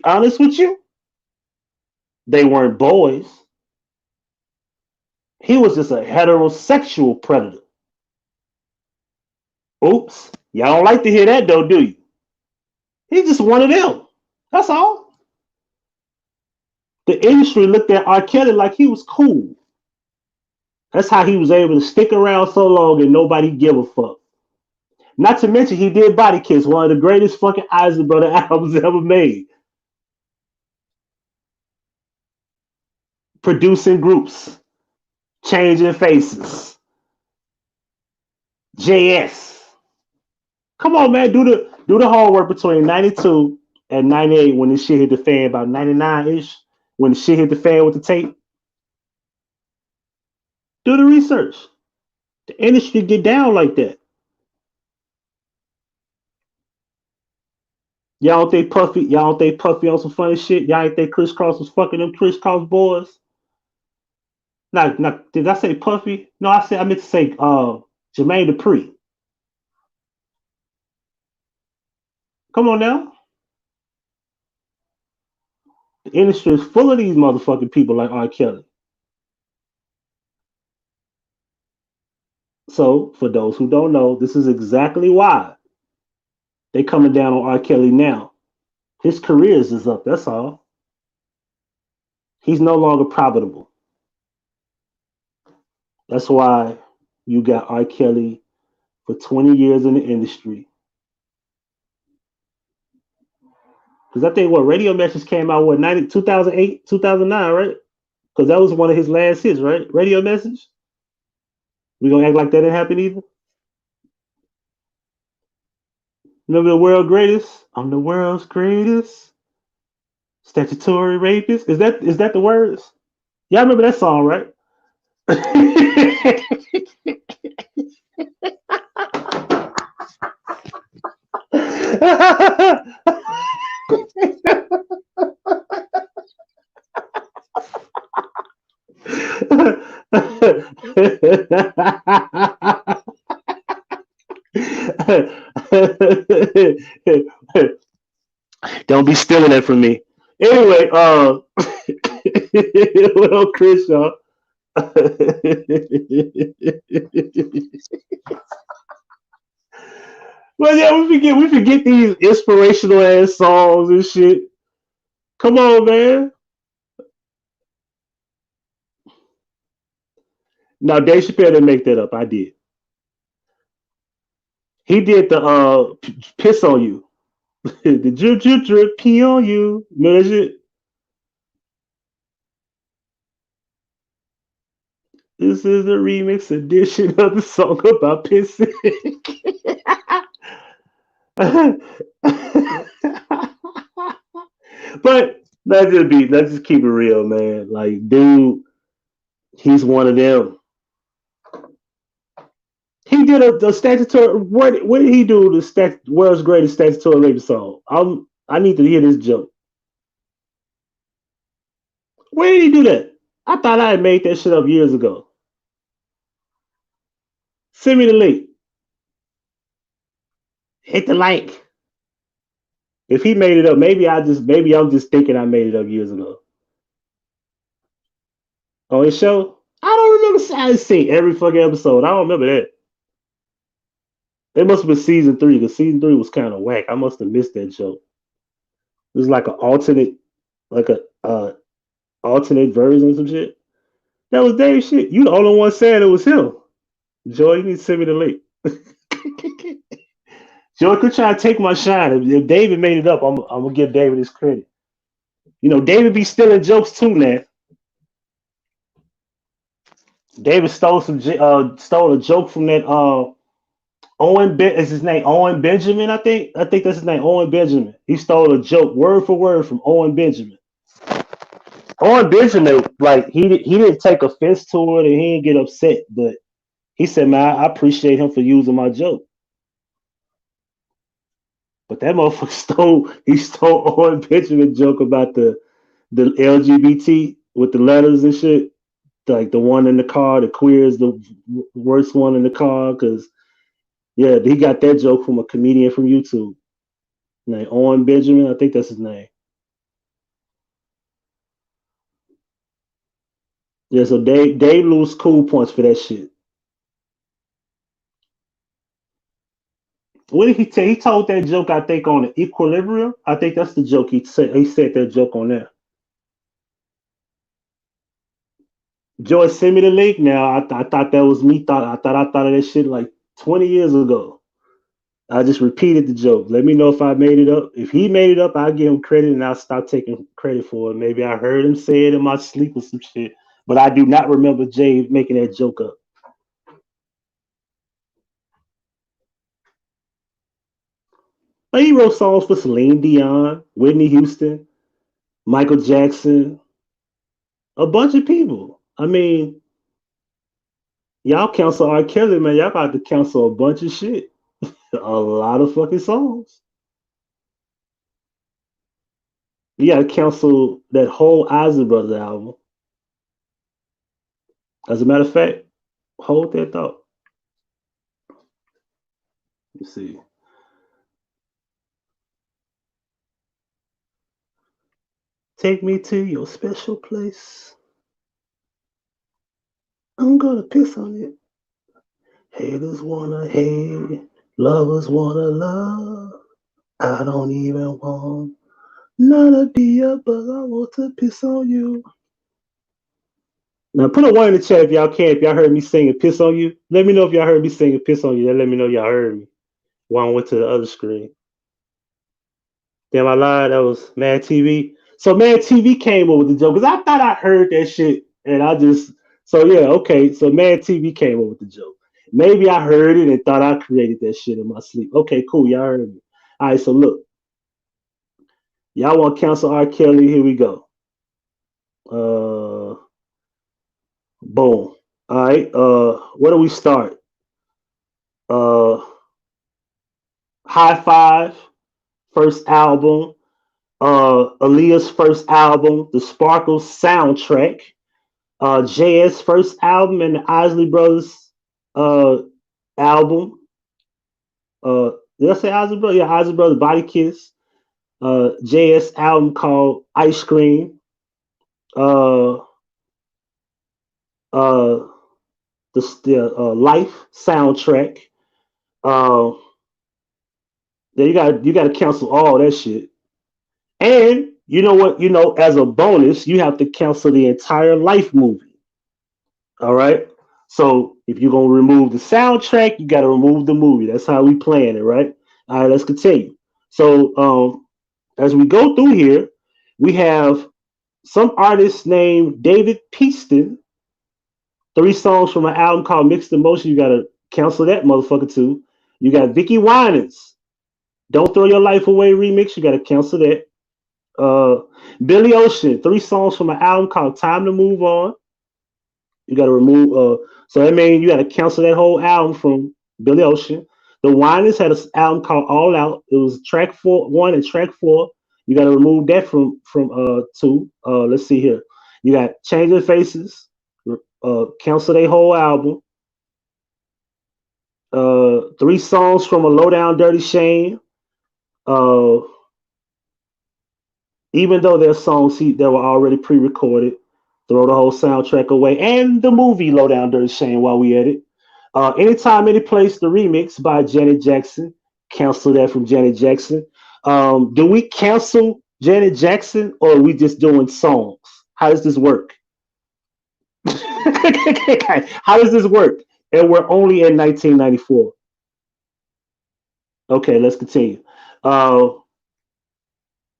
honest with you, they weren't boys. He was just a heterosexual predator. Oops. Y'all don't like to hear that though, do you? He's just one of them. That's all. The industry looked at R. Kelly like he was cool. That's how he was able to stick around so long and nobody give a fuck. Not to mention he did Body Kiss, one of the greatest fucking Isaac Brother albums ever made. Producing groups, changing faces. JS. Come on, man, do the homework between 92 and 98 when this shit hit the fan, about 99-ish, when the shit hit the fan with the tape. Do the research. The industry get down like that. Y'all don't think Puffy on some funny shit? Y'all ain't think Chris Cross was fucking them Chris Cross boys? Not did I say Puffy? No, I meant to say Jermaine Dupri. Come on now. The industry is full of these motherfucking people like R. Kelly. So, for those who don't know, this is exactly why they coming down on R. Kelly now. His career is up, that's all. He's no longer profitable. That's why you got R. Kelly for 20 years in the industry. Because I think Radio Message came out, 2008, 2009, right? Because that was one of his last hits, right? Radio Message. We gonna act like that didn't happen either? Remember the world's greatest? I'm the world's greatest statutory rapist. Is that the words? Y'all remember that song, right? Don't be stealing it from me. Anyway, what up, Chris, y'all? Well, yeah, we forget these inspirational ass songs and shit. Come on, man. Now, Dave Chappelle didn't make that up. I did. He did the piss on you. The drip drip drip pee on you. No, that shit. This is a remix edition of the song about pissing. But let's just keep it real, man. Like, dude, he's one of them. He did a statutory. What did he do? The world's greatest statutory rape song. I need to hear this joke. Where did he do that? I thought I had made that shit up years ago. Send me the link. Hit the like. If he made it up, maybe I'm just thinking I made it up years ago. On his show, I don't remember. I seen every fucking episode. I don't remember that. It must have been season 3 because season 3 was kind of whack. I must have missed that show. It was like an alternate, like a alternate version of some shit. That was Dave shit. You the only one saying it was him. Joy, you need to send me the link. Joy could try to take my shine. If David made it up, I'm gonna give David his credit. You know, David be stealing jokes too, man. David stole a joke from that is his name Owen Benjamin, I think that's his name, Owen Benjamin. He stole a joke word for word from Owen Benjamin. Owen Benjamin, like he didn't take offense to it and he didn't get upset, but he said, "Man, I appreciate him for using my joke." But that motherfucker stole Owen Benjamin joke about the LGBT with the letters and shit. Like the one in the car, the queer is the worst one in the car because yeah, he got that joke from a comedian from YouTube named Owen Benjamin. I think that's his name. Yeah, so they lose cool points for that shit. What did he tell? He told that joke, I think, on Equilibrium. I think that's the joke he said. He said that joke on there. Joy, send me the link now. I thought that was me. I thought of that shit like 20 years ago. I just repeated the joke. Let me know if I made it up. If he made it up, I'll give him credit and I'll stop taking credit for it. Maybe I heard him say it in my sleep or some shit. But I do not remember Jay making that joke up. But he wrote songs for Celine Dion, Whitney Houston, Michael Jackson, a bunch of people. I mean, y'all cancel R.Kelly, man. Y'all got to cancel a bunch of shit. A lot of fucking songs. You got to cancel that whole Ozzy Brothers album. As a matter of fact, hold that thought. You see. Take me to your special place. I'm gonna piss on it. Haters wanna hate, lovers wanna love. I don't even want none of the above. I want to piss on you. Now put a one in the chat if y'all can. If y'all heard me singing "Piss on You," let me know if y'all heard me singing "Piss on You." Then let me know y'all heard me. While I went to the other screen. Damn, I lied. That was Mad TV. So Mad TV came up with the joke because I thought I heard that shit, and I just so yeah, okay. So Mad TV came up with the joke. Maybe I heard it and thought I created that shit in my sleep. Okay, cool. Y'all heard me. All right, so look, y'all want to cancel R. Kelly? Here we go. Uh, boom. All right. Where do we start? Uh, High Five, first album. Aaliyah's first album, the Sparkles soundtrack. JS first album and the Isley Brothers uh, album. Did I say Isley Brothers? Yeah, Isley Brothers Body Kiss. JS album called Ice Cream. Uh, uh, the Life soundtrack. Uh, then you got to cancel all that shit. And you know what? You know, as a bonus, you have to cancel the entire Life movie. All right. So if you're gonna remove the soundtrack, you got to remove the movie. That's how we playing it, right? All right. Let's continue. So as we go through here, we have some artist named David Peaston. 3 songs from an album called Mixed Emotion. You got to cancel that motherfucker too. You got Vicky Winans. Don't Throw Your Life Away remix. You got to cancel that. Billy Ocean. 3 songs from an album called Time to Move On. You got to remove. So that means you got to cancel that whole album from Billy Ocean. The Winans had an album called All Out. It was track 1 and track 4. You got to remove that from 2. Let's see here. You got Changing Faces. Cancel their whole album. 3 songs from A Low Down Dirty Shame. Even though they're songs that were already pre-recorded, throw the whole soundtrack away and the movie Low Down Dirty Shame while we at it. Anytime, Any Place, the remix by Janet Jackson. Cancel that from Janet Jackson. Do we cancel Janet Jackson or are we just doing songs? How does this work? How does this work? And we're only in 1994. Okay, let's continue. Uh,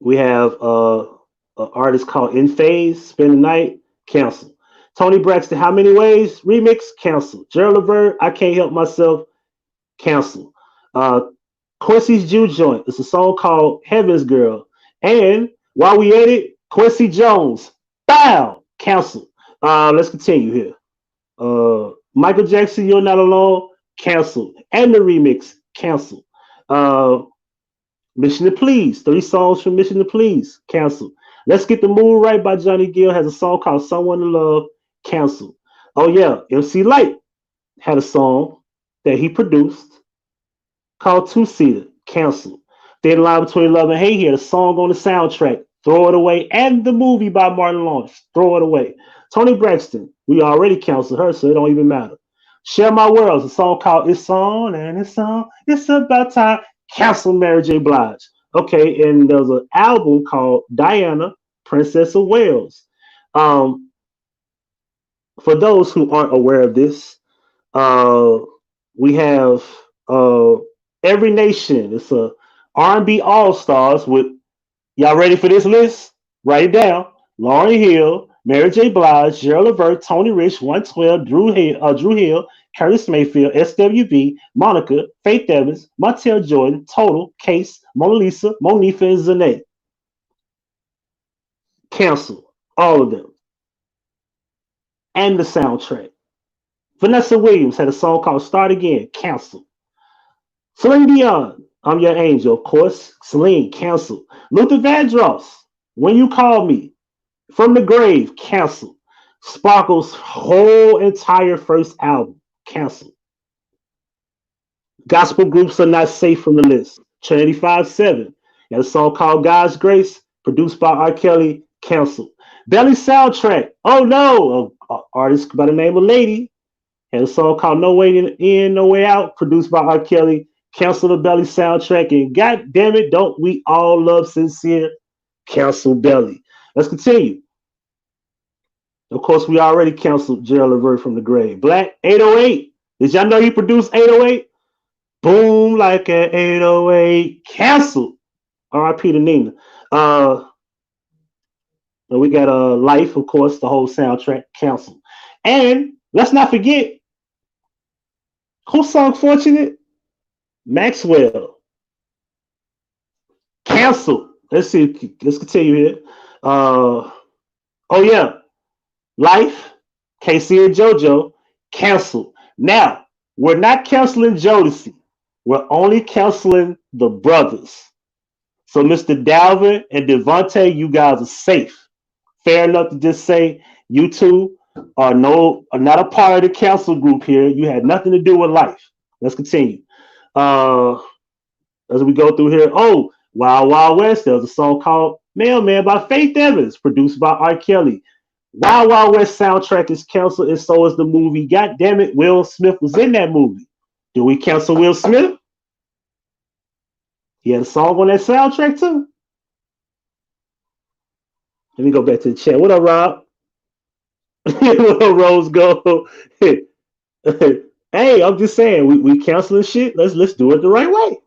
we have an artist called In Phase, Spend the Night, cancel. Tony Braxton, How Many Ways, remix, cancel. Gerald Levert, I Can't Help Myself, cancel. Uh, Quincy's Jew Joint, it's a song called Heaven's Girl. And while we at it, Quincy Jones, bow, cancel. Let's continue here. Michael Jackson, You're Not Alone, cancel. And the remix, cancel. Mission to Please, 3 songs from Mission to Please, cancel. Let's Get the Mood Right by Johnny Gill has a song called Someone to Love, cancel. Oh yeah, MC Light had a song that he produced called Two Seater, cancel. Thin Line Between Love and Hate, he had a song on the soundtrack, Throw It Away, and the movie by Martin Lawrence, Throw It Away. Tony Braxton, we already canceled her, so it don't even matter. Share My World, a song called It's On and It's On, It's About Time. Cancel Mary J. Blige. Okay, and there's an album called Diana, Princess of Wales. Um, for those who aren't aware of this, uh, we have uh, Every Nation. It's a R&B All Stars with y'all ready for this list? Write it down. Lauryn Hill, Mary J. Blige, Gerald Levert, Tony Rich, 112, Drew Hill, Curtis Mayfield, SWB, Monica, Faith Evans, Montel Jordan, Total, Case, Mona Lisa, Monifa, and Zane. Cancel. All of them. And the soundtrack. Vanessa Williams had a song called Start Again. Cancel. Celine Dion, I'm Your Angel. Of course, Celine, cancel. Luther Vandross, When You Call Me. From the Grave, cancel. Sparkle's whole entire first album, cancel. Gospel groups are not safe from the list. Trinity 5-7, had a song called God's Grace, produced by R.Kelly, cancel. Belly soundtrack, oh no, an artist by the name of Lady, had a song called No Way In, No Way Out, produced by R. Kelly, cancel the Belly soundtrack, and God damn it, don't we all love Sincere? Cancel Belly. Let's continue. Of course, we already canceled Gerald Levert from the Grave. Black 808. Did y'all know he produced 808? Boom like an 808. Canceled. R.I.P. to Nina. And we got Life, of course, the whole soundtrack canceled. And let's not forget, who sung Fortunate? Maxwell. Canceled. Let's see. Let's continue here. Oh yeah. Life, KC and JoJo, canceled. Now, we're not canceling Jodeci. We're only canceling the brothers. So Mr. Dalvin and Devontae, you guys are safe. Fair enough to just say you two are not a part of the council group here. You had nothing to do with Life. Let's continue. As we go through here, oh, Wild Wild West, there's a song called Mailman by Faith Evans, produced by R. Kelly. Wild Wild West soundtrack is canceled, and so is the movie. God damn it, Will Smith was in that movie. Do we cancel Will Smith? He had a song on that soundtrack too. Let me go back to the chat. What up, Rob? What up, Rose Gold? Hey, I'm just saying, we canceling shit. Let's do it the right way.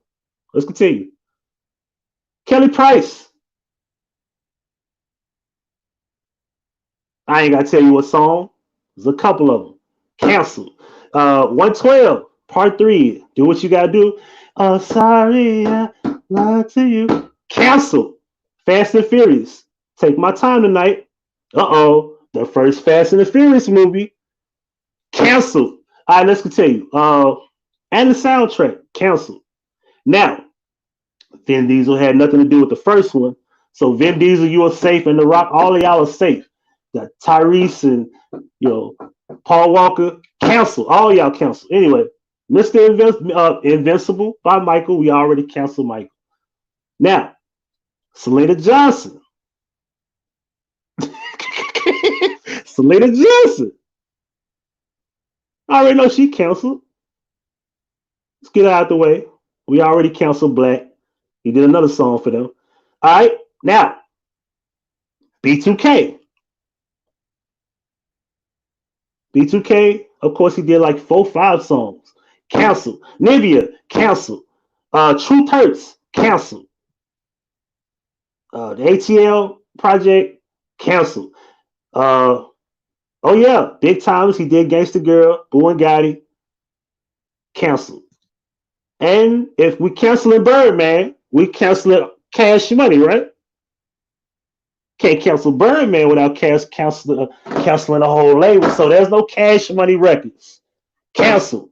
Let's continue. Kelly Price. I ain't gotta tell you what song. There's a couple of them. Canceled. 112, part 3. Do what you gotta do. Sorry, I lied to you. Canceled. Fast and Furious. Take My Time Tonight. Uh-oh. The first Fast and the Furious movie. Canceled. All right, let's continue. And the soundtrack. Canceled. Now, Vin Diesel had nothing to do with the first one. So Vin Diesel, you are safe, and The Rock, all of y'all are safe. Got Tyrese and Paul Walker, cancel. All y'all cancel. Anyway, Mr. Invincible by Michael, we already canceled Michael. Now, Selena Johnson. Selena Johnson. I already know she canceled. Let's get it out the way. We already canceled Black. He did another song for them. All right, now, B2K. B2K, of course, he did like 4-5 songs. Cancel. Nivea, cancel. Truth Hurts, cancel. The ATL project, cancel. Oh yeah, Big Times, he did Gangsta Girl, Boo and Gotti, cancel. And if we canceling Birdman, we canceling Cash Money, right? Can't cancel Birdman without canceling the whole label. So there's no Cash Money Records. Cancel.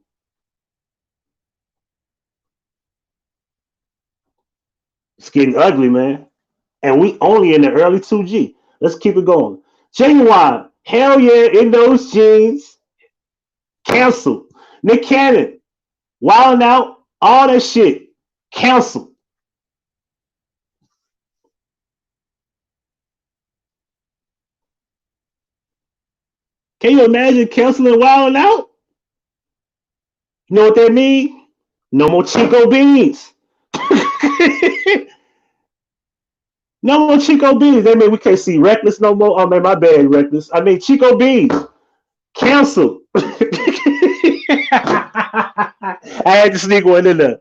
It's getting ugly, man. And we only in the early 2G. Let's keep it going. Genuine. Hell yeah, in those jeans. Cancel. Nick Cannon. Wilding Out. All that shit. Cancel. Can you imagine canceling Wilding Out? You know what that means? No more Chico beans. No more Chico beans. That mean we can't see Reckless no more. Oh man, my bad, Reckless. I mean Chico beans. Cancel. I had to sneak one in there.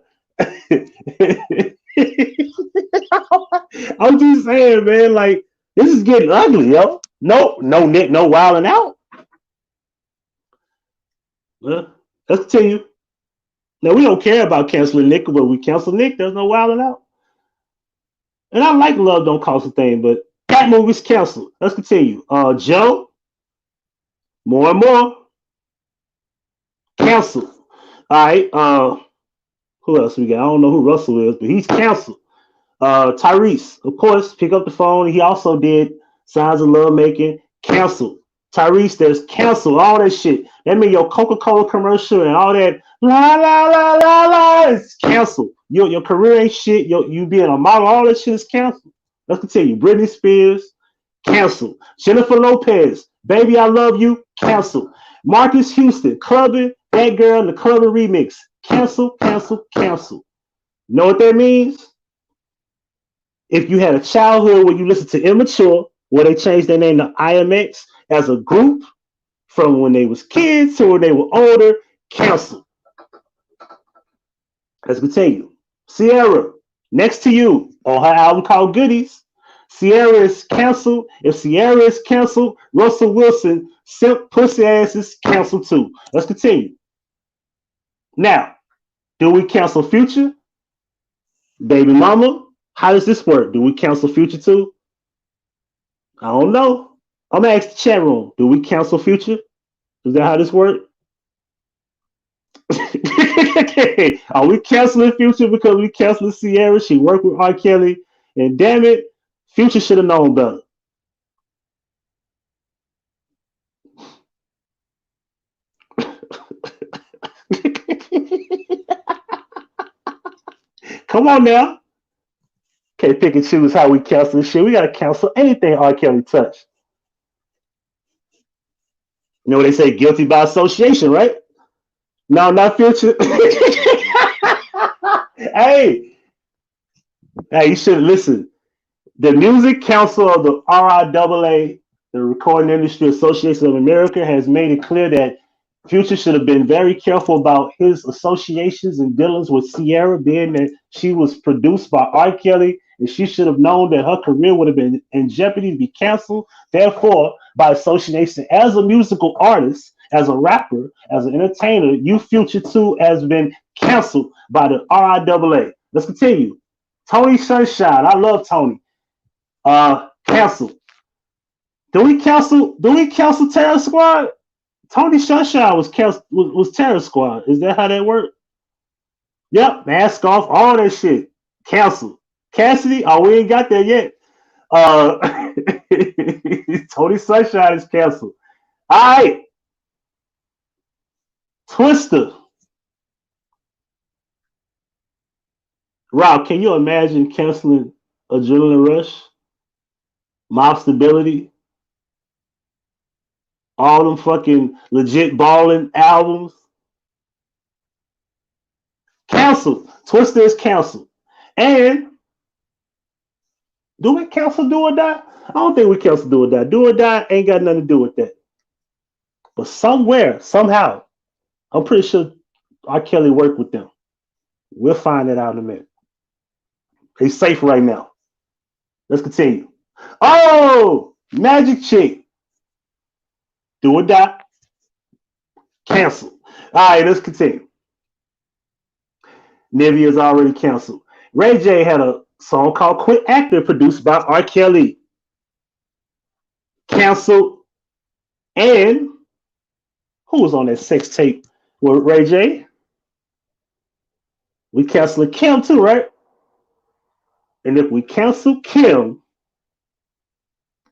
I'm just saying, man, like this is getting ugly, yo. No Nick, no wilding out. Let's continue. Now we don't care about canceling Nick, but we cancel Nick. There's no wilding out. And I like Love Don't Cost a Thing, but that movie's canceled. Let's continue. Joe, more and more, canceled. All right. Who else we got? I don't know who Russell is, but he's canceled. Tyrese, of course, pick up the phone. He also did Signs of Love Making, canceled. Tyrese, there's canceled. All that shit. That means your Coca-Cola commercial and all that la la la la la is canceled. Your career ain't shit. You being a model, all that shit is canceled. Let's continue. Britney Spears, canceled. Jennifer Lopez, Baby I Love You, canceled. Marcus Houston, Clubbing, That Girl, the Clubbing remix, cancel, cancel, cancel. You know what that means? If you had a childhood where you listened to Immature, where they changed their name to IMX as a group from when they was kids to when they were older, cancel. Let's continue. Sierra, Next to You, on her album called Goodies. Sierra is canceled. If Sierra is canceled, Russell Wilson, Simp Pussy Ass is canceled too. Let's continue. Now, do we cancel Future? Baby Mama? How does this work? Do we cancel Future too? I don't know. I'm gonna ask the chat room. Do we cancel Future? Is that how this works? Are we canceling Future because we canceling Sierra? She worked with R.Kelly, and damn it, Future should have known better. Come on now. Can't pick and choose how we cancel shit. We gotta cancel anything R. Kelly touched. You know what they say, guilty by association, right? No, not Future. hey, you should listen. The Music Council of the RIAA, the Recording Industry Association of America, has made it clear that Future should have been very careful about his associations and dealings with Sierra, being that she was produced by R. Kelly, and she should have known that her career would have been in jeopardy to be canceled. Therefore, by association, as a musical artist, as a rapper, as an entertainer, you Future too has been canceled by the RIAA. Let's continue. Tony Sunshine, I love Tony. Canceled. Do we cancel Terror Squad? Tony Sunshine was Terror Squad. Is that how that worked? Yep, mask off, all that shit. Canceled. Cassidy, oh, we ain't got there yet. Tony Sunshine is canceled. All right. Twister. Rob, can you imagine canceling Adrenaline Rush? Mob Stability? All them fucking legit balling albums? Canceled. Twister is canceled. And do we cancel Do or Die? I don't think we cancel Do or Die. Do or Die ain't got nothing to do with that. But somewhere, somehow, I'm pretty sure R. Kelly worked with them. We'll find it out in a minute. He's safe right now. Let's continue. Oh, Magic Chick. Do or Die. Cancel. All right, let's continue. Nivea's already canceled. Ray J had a song called Quit Acting produced by R. Kelly. Canceled. And who was on that sex tape with Ray J? We canceled Kim too, right? And if we cancel Kim,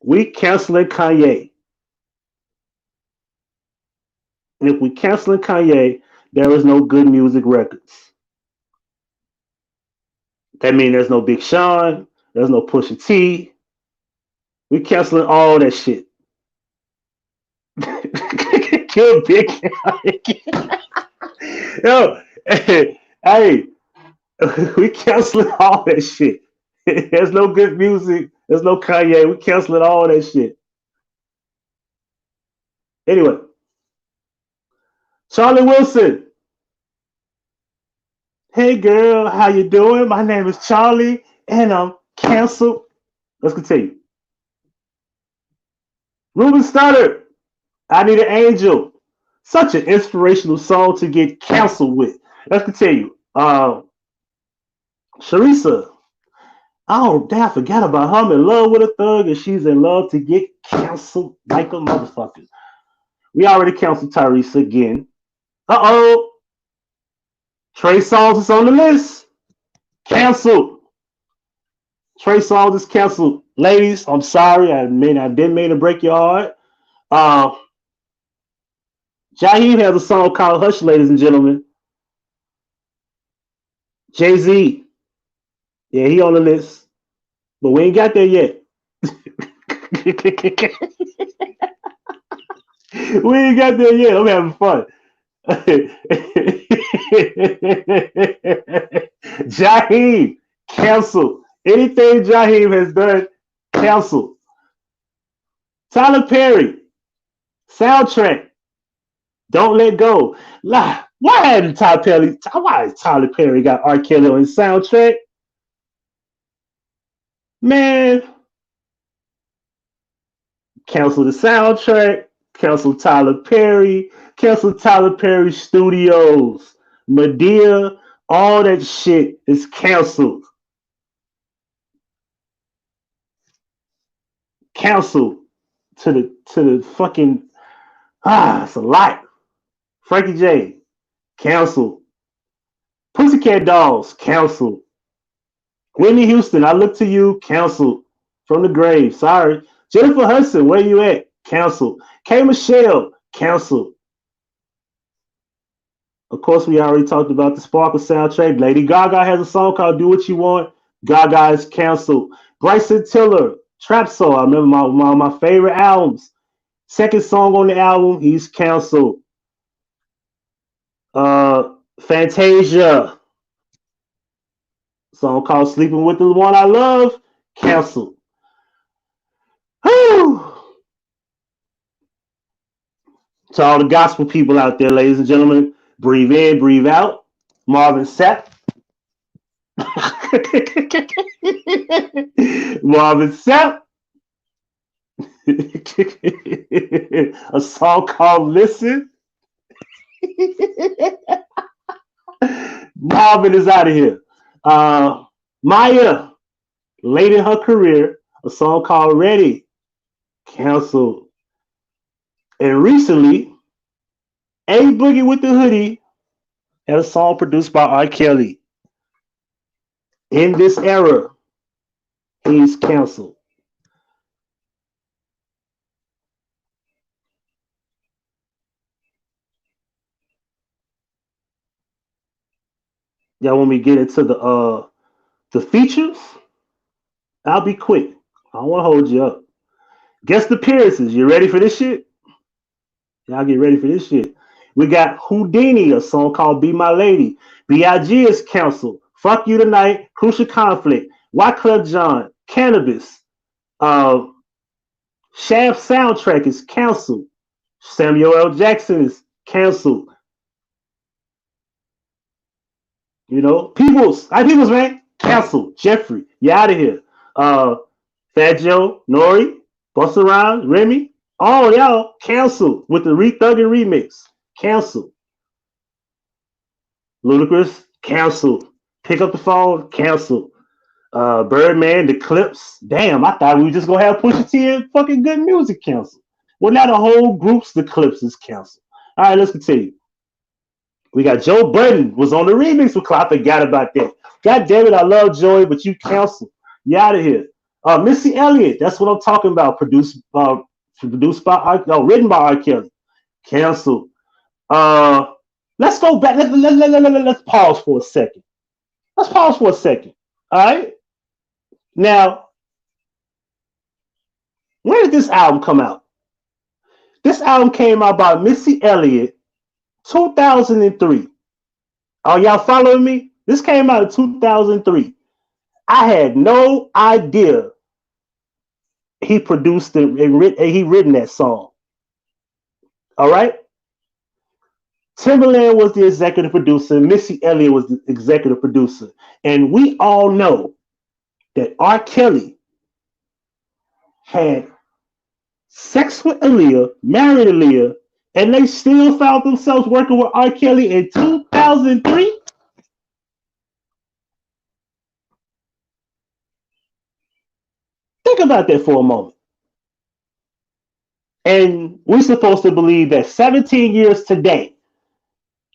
we canceling Kanye. And if we canceling Kanye, there is no Good Music Records. That means there's no Big Sean, there's no Pusha T. We canceling all that shit. Kill Big. Yo, hey, we canceling all that shit. There's no good music. There's no Kanye. We canceling all that shit. Anyway, Charlie Wilson. Hey girl, how you doing? My name is Charlie, and I'm canceled. Let's continue. Ruben Studdard. I Need an Angel. Such an inspirational song to get canceled with. Let's continue. Sharisa. Oh, damn, I forgot about her. I'm in love with a thug and she's in love to get canceled like a motherfucker. We already canceled Tyrese again. Uh-oh. Trey Songz is on the list. Canceled. Trey Songz is canceled. Ladies, I'm sorry. I didn't mean to break your heart. Jaheim has a song called Hush, ladies and gentlemen. Jay-Z. Yeah, he on the list. But we ain't got there yet. We ain't got there yet. I'm having fun. Jaheim, cancel. Anything Jaheim has done, cancel. Tyler Perry, soundtrack. Don't Let Go. Why hasn't Tyler Perry got R.Kelly on his soundtrack? Man, cancel the soundtrack, cancel Tyler Perry, cancel Tyler Perry Studios, Medea, all that shit is canceled. Canceled to the fucking it's a lot. Frankie J, canceled. Pussycat Dolls, canceled. Whitney Houston, I Look to You, canceled. From the grave, sorry. Jennifer Hudson, where you at? Canceled. K. Michelle, canceled. Of course, we already talked about the Sparkle soundtrack. Lady Gaga has a song called Do What You Want. Gaga is canceled. Bryson Tiller, Trap Soul. I remember one of my favorite albums. Second song on the album, he's canceled. Fantasia, song called Sleeping with the One I Love, canceled. Whew. To all the gospel people out there, ladies and gentlemen, breathe in, breathe out. Marvin Sapp. Marvin Sapp. A song called Listen. Marvin is out of here. Maya, late in her career, a song called Ready, canceled. And recently, A Boogie with the Hoodie had a song produced by R.Kelly. In this era, he's canceled. Y'all want me to get into the features? I'll be quick. I don't want to hold you up. Guest appearances. You ready for this shit? Y'all get ready for this shit. We got Houdini, a song called Be My Lady. B.I.G. is canceled. Fuck You Tonight, Crucial Conflict, Wyclef Jean, Cannabis. Shaft soundtrack is canceled. Samuel L. Jackson is canceled. You know, Peoples, man, canceled. Jeffrey, you out of here. Fat Joe, Nori, Busta Rhymes, Remy, all y'all canceled with the Thuggin' remix. Canceled. Ludacris, canceled. Pick Up the Phone, canceled. Birdman, The Clips. Damn, I thought we were just gonna have Pusha T and fucking Good Music canceled. Well, now the whole group's The Clips is canceled. All right, let's continue. We got Joe Budden was on the remix with I forgot about that. God damn it, I love Joey, but you canceled. You out of here. Missy Elliott, that's what I'm talking about. Written by R. Kelly. Canceled. Let's go back. Let's pause for a second. All right. Now, when did this album come out? This album came out by Missy Elliott 2003. Are y'all following me? This came out in 2003. I had no idea he produced and he written that song. All right. Timberland was the executive producer. Missy Elliott was the executive producer. And we all know that R. Kelly had sex with Aaliyah, married Aaliyah, and they still found themselves working with R. Kelly in 2003. Think about that for a moment. And we're supposed to believe that 17 years today,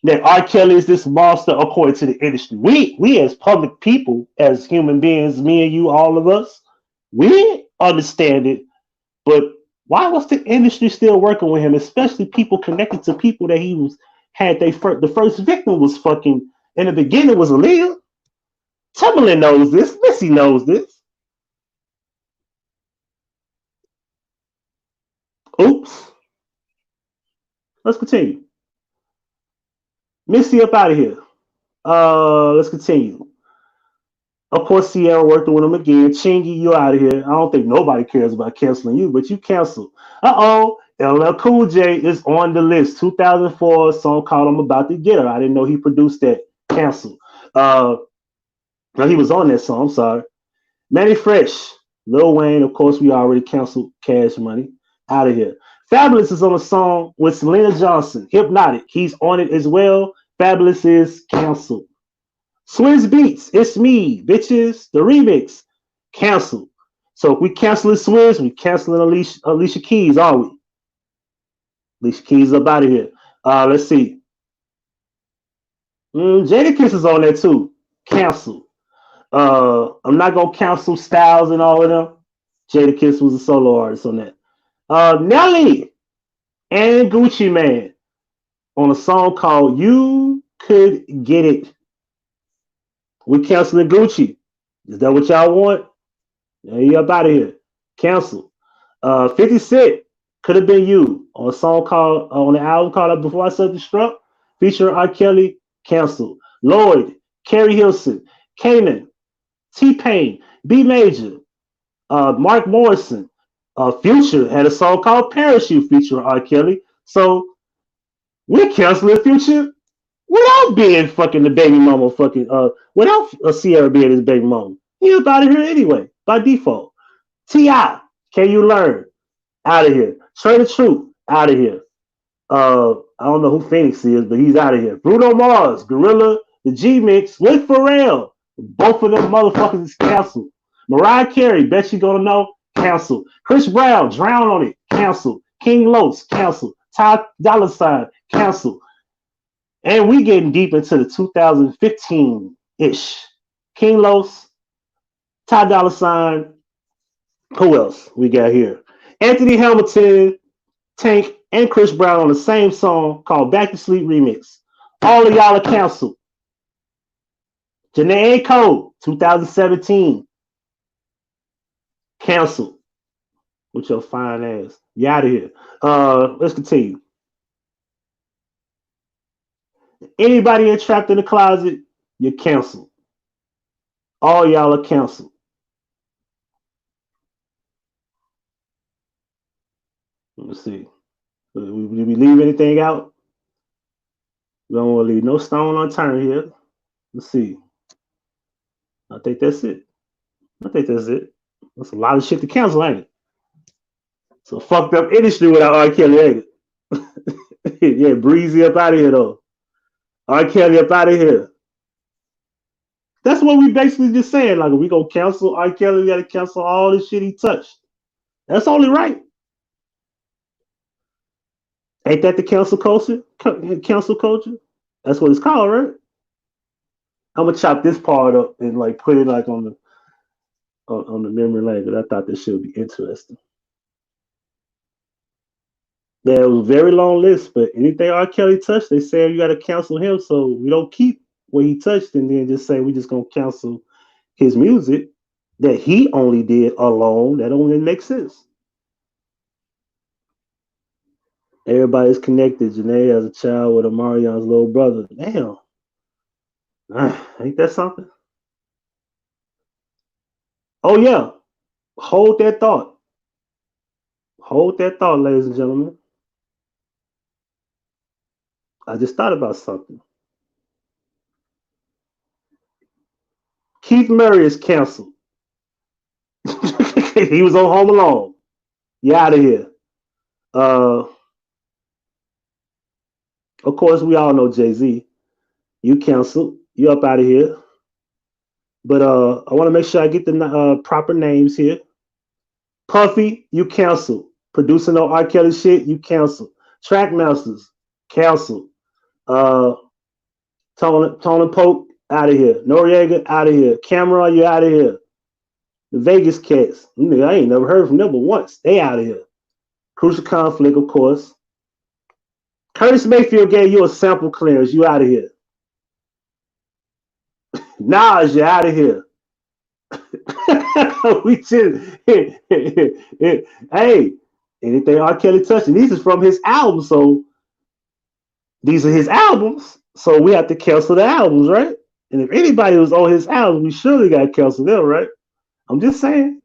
that R. Kelly is this monster according to the industry. We as public people, as human beings, me and you, all of us, we understand it. But why was the industry still working with him, especially people connected to people that he was had the first victim was fucking in the beginning was Aaliyah. Timberland knows this. Missy knows this. Oops. Let's continue. Missy up out of here. Let's continue. Of course, Sierra worked with him again. Chingy, you out of here. I don't think nobody cares about canceling you, but you cancel. Uh-oh. LL Cool J is on the list. 2004 song called I'm About to Get Her. I didn't know he produced that. Cancel. No, he was on that song. I'm sorry. Manny Fresh. Lil Wayne, of course, we already canceled. Cash Money. Out of here. Fabulous is on a song with Selena Johnson. Hypnotic. He's on it as well. Fabulous is canceled. Swizz Beats, It's Me, Bitches, the remix, cancel. So if we canceling Swizz, we canceling Alicia Keys, are we? Alicia Keys up out of here. Let's see. Jadakiss is on there too. Cancel. I'm not gonna cancel Styles and all of them. Jadakiss was a solo artist on that. Nelly and Gucci Mane on a song called You Could Get It. We canceling Gucci. Is that what y'all want? Yeah, you up out of here. Cancel. 50 Cent Could Have Been You on a song called on the album called Before I Set the Struck, featuring R. Kelly. Cancel. Lloyd, Carrie Hilson, Kanan, T-Pain, B Major, Mark Morrison, Future had a song called Parachute featuring R. Kelly. So we're canceling Future without being fucking the baby mama fucking without Sierra being his baby mama. He up out of here anyway, by default. T.I. Can You Learn? Out of here. Trey the Truth, out of here. I don't know who Phoenix is, but he's out of here. Bruno Mars, Gorilla, the G Mix with Pharrell. Both of them motherfuckers is canceled. Mariah Carey, Bet You Gonna Know, canceled. Chris Brown, Drown on It, canceled. King Los, canceled. Ty Dolla $ign, canceled. And we getting deep into the 2015-ish. King Los, Ty Dolla $ign. Who else we got here? Anthony Hamilton, Tank, and Chris Brown on the same song called Back to Sleep Remix. All of y'all are canceled. Janae and Cole, 2017. Canceled. With your fine ass. You out of here. Let's continue. Anybody in Trapped in the Closet, you're canceled. All y'all are canceled. Let's see. Did we leave anything out? We don't want to leave no stone unturned here. Let's see. I think that's it. That's a lot of shit to cancel, ain't it? It's a fucked up industry without R. Kelly, ain't it? Yeah, Breezy up out of here, though. R. Kelly up out of here. That's what we basically just saying. Like, if we gonna cancel R. Kelly, we gotta cancel all the shit he touched. That's only right. Ain't that the cancel culture? Cancel culture? That's what it's called, right? I'm gonna chop this part up and like put it like on the memory lane because I thought this shit would be interesting. Yeah, it was a very long list, but anything R. Kelly touched, they say you got to cancel him, so we don't keep what he touched and then just say we just gonna cancel his music that he only did alone. That only makes sense. Everybody's connected. Janae as a child with Omarion's little brother. Damn. Ain't that something? Oh yeah. Hold that thought. Hold that thought, ladies and gentlemen. I just thought about something. Keith Murray is canceled. He was on Home Alone. You out of here. Uh, of course, we all know Jay-Z. You canceled. You up out of here. But I want to make sure I get the proper names here. Puffy, you canceled. Producing no R. Kelly shit, you canceled. Trackmasters, canceled. Uh, Tony Pope, out of here. Noriega, out of here. Cameron, you out of here. The Vegas Cats, I ain't never heard from them but once. They out of here. Crucial Conflict, of course. Curtis Mayfield gave you a sample clearance. You out of here. Nas, you out of here. We just, hey, anything R. Kelly touching, these is from his album, so these are his albums, so we have to cancel the albums, right? And if anybody was on his album, we surely got to cancel them, right? I'm just saying.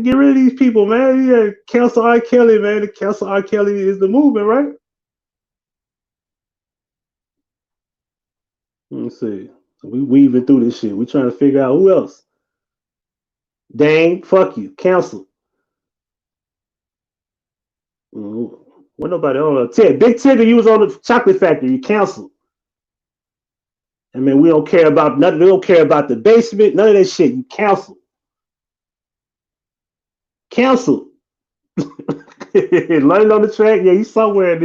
Get rid of these people, man. Yeah, cancel R. Kelly, man. The cancel R. Kelly is the movement, right? Let me see. We weaving through this shit. We trying to figure out who else. Dame, fuck you. Cancel. What nobody on Ted. Big Tigger, you was on the Chocolate Factory. You canceled. I mean, we don't care about nothing. We don't care about the basement. None of that shit. You canceled. Canceled. Learning on the track. Yeah, he's somewhere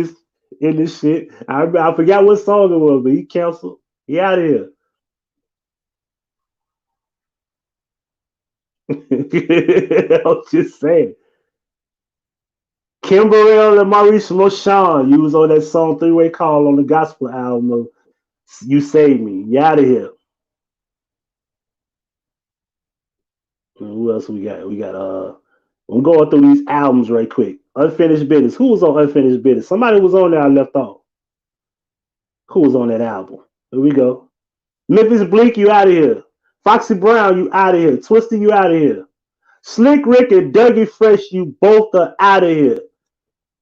in this shit. I forgot what song it was, but he canceled. He out of here. I'm just saying. Kim Burrell and Maurice Moshan, you was on that song Three-Way Call on the gospel album of You Saved Me. You out of here. And who else we got? We got I'm going through these albums right quick. Unfinished Business. Who was on Unfinished Business? Somebody was on there I left off. Who was on that album? Here we go. Memphis Bleak, you out of here. Foxy Brown, you out of here. Twister, you out of here. Slick Rick and Dougie Fresh, you both are out of here.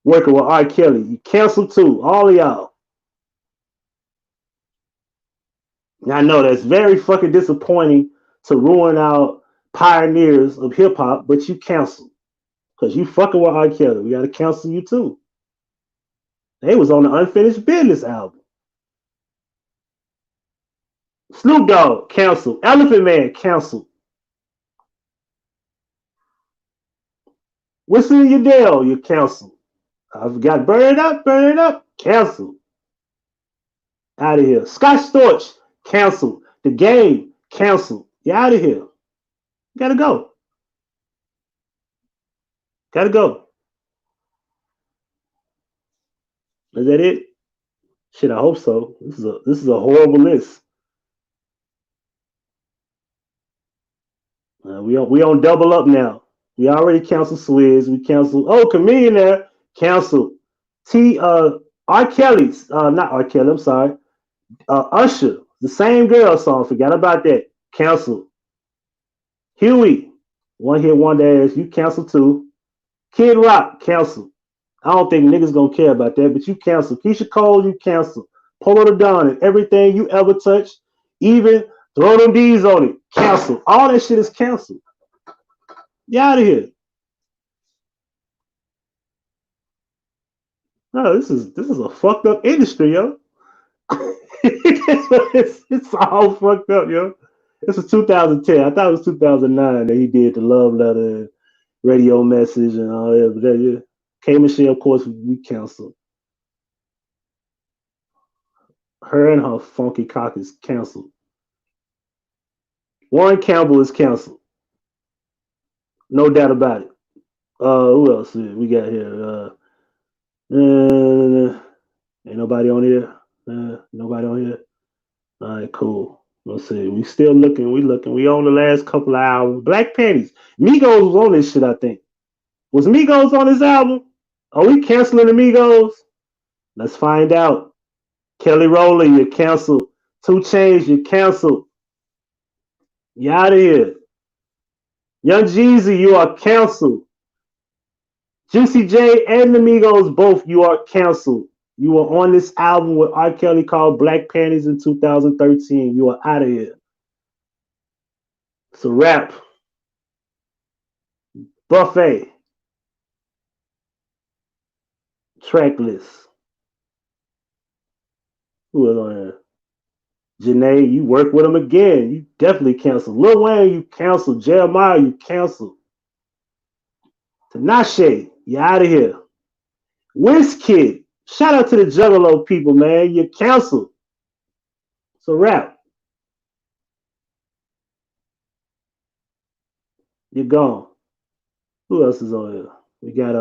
Working with R. Kelly. You canceled too. All of y'all. Now, I know that's very fucking disappointing to ruin out pioneers of hip hop, but you canceled. Because you fucking with R. Kelly. We got to cancel you too. They was on the Unfinished Business album. Snoop Dogg, canceled. Elephant Man, canceled. Wisin and Yandel, you canceled. I forgot Burn It Up, canceled. Out of here. Scott Storch, canceled. The Game, canceled. You out of here. Gotta go. Gotta go. Is that it? Shit, I hope so. This is a horrible list. We on double up now. We already canceled Swizz. We canceled. Oh, Chameleon there canceled. R. Kelly's not R. Kelly. I'm sorry. Usher, the same girl song. Forgot about that. Canceled. Huey, One Hit Wonder ass. You canceled too. Kid Rock canceled. I don't think niggas gonna care about that, but you canceled. Keisha Cole, you canceled. Polo the Don and everything you ever touched, even throw them D's on it. Canceled. All that shit is canceled. You out of here. No, this is a fucked up industry, yo. it's all fucked up, yo. This is 2010. I thought it was 2009 that he did the love letter and radio message and all that. But that, yeah. K Michelle, of course, we canceled. Her and her funky cock is canceled. Warren Campbell is canceled. No doubt about it. Who else we got here? Ain't nobody on here. Nobody on here. All right, cool. Let's see. We still looking. We looking. We on the last couple of albums. Black Panties. Migos was on this shit, I think. Was Migos on this album? Are we canceling the Migos? Let's find out. Kelly Rowland, you're canceled. 2 Chainz, you canceled. You out of here. Young Jeezy, you are canceled. Juicy J and the Migos, both you are canceled. You were on this album with R.Kelly called Black Panties in 2013. You are out of here. It's a wrap. Buffet. Track list. Who is on here? Janae, you work with him again. You definitely canceled. Lil Wayne, you canceled. Jeremiah, you canceled. Tinashe, you out of here. Wizkid, shout out to the Juggalo people, man. You canceled. It's a wrap. You're gone. Who else is on here? We got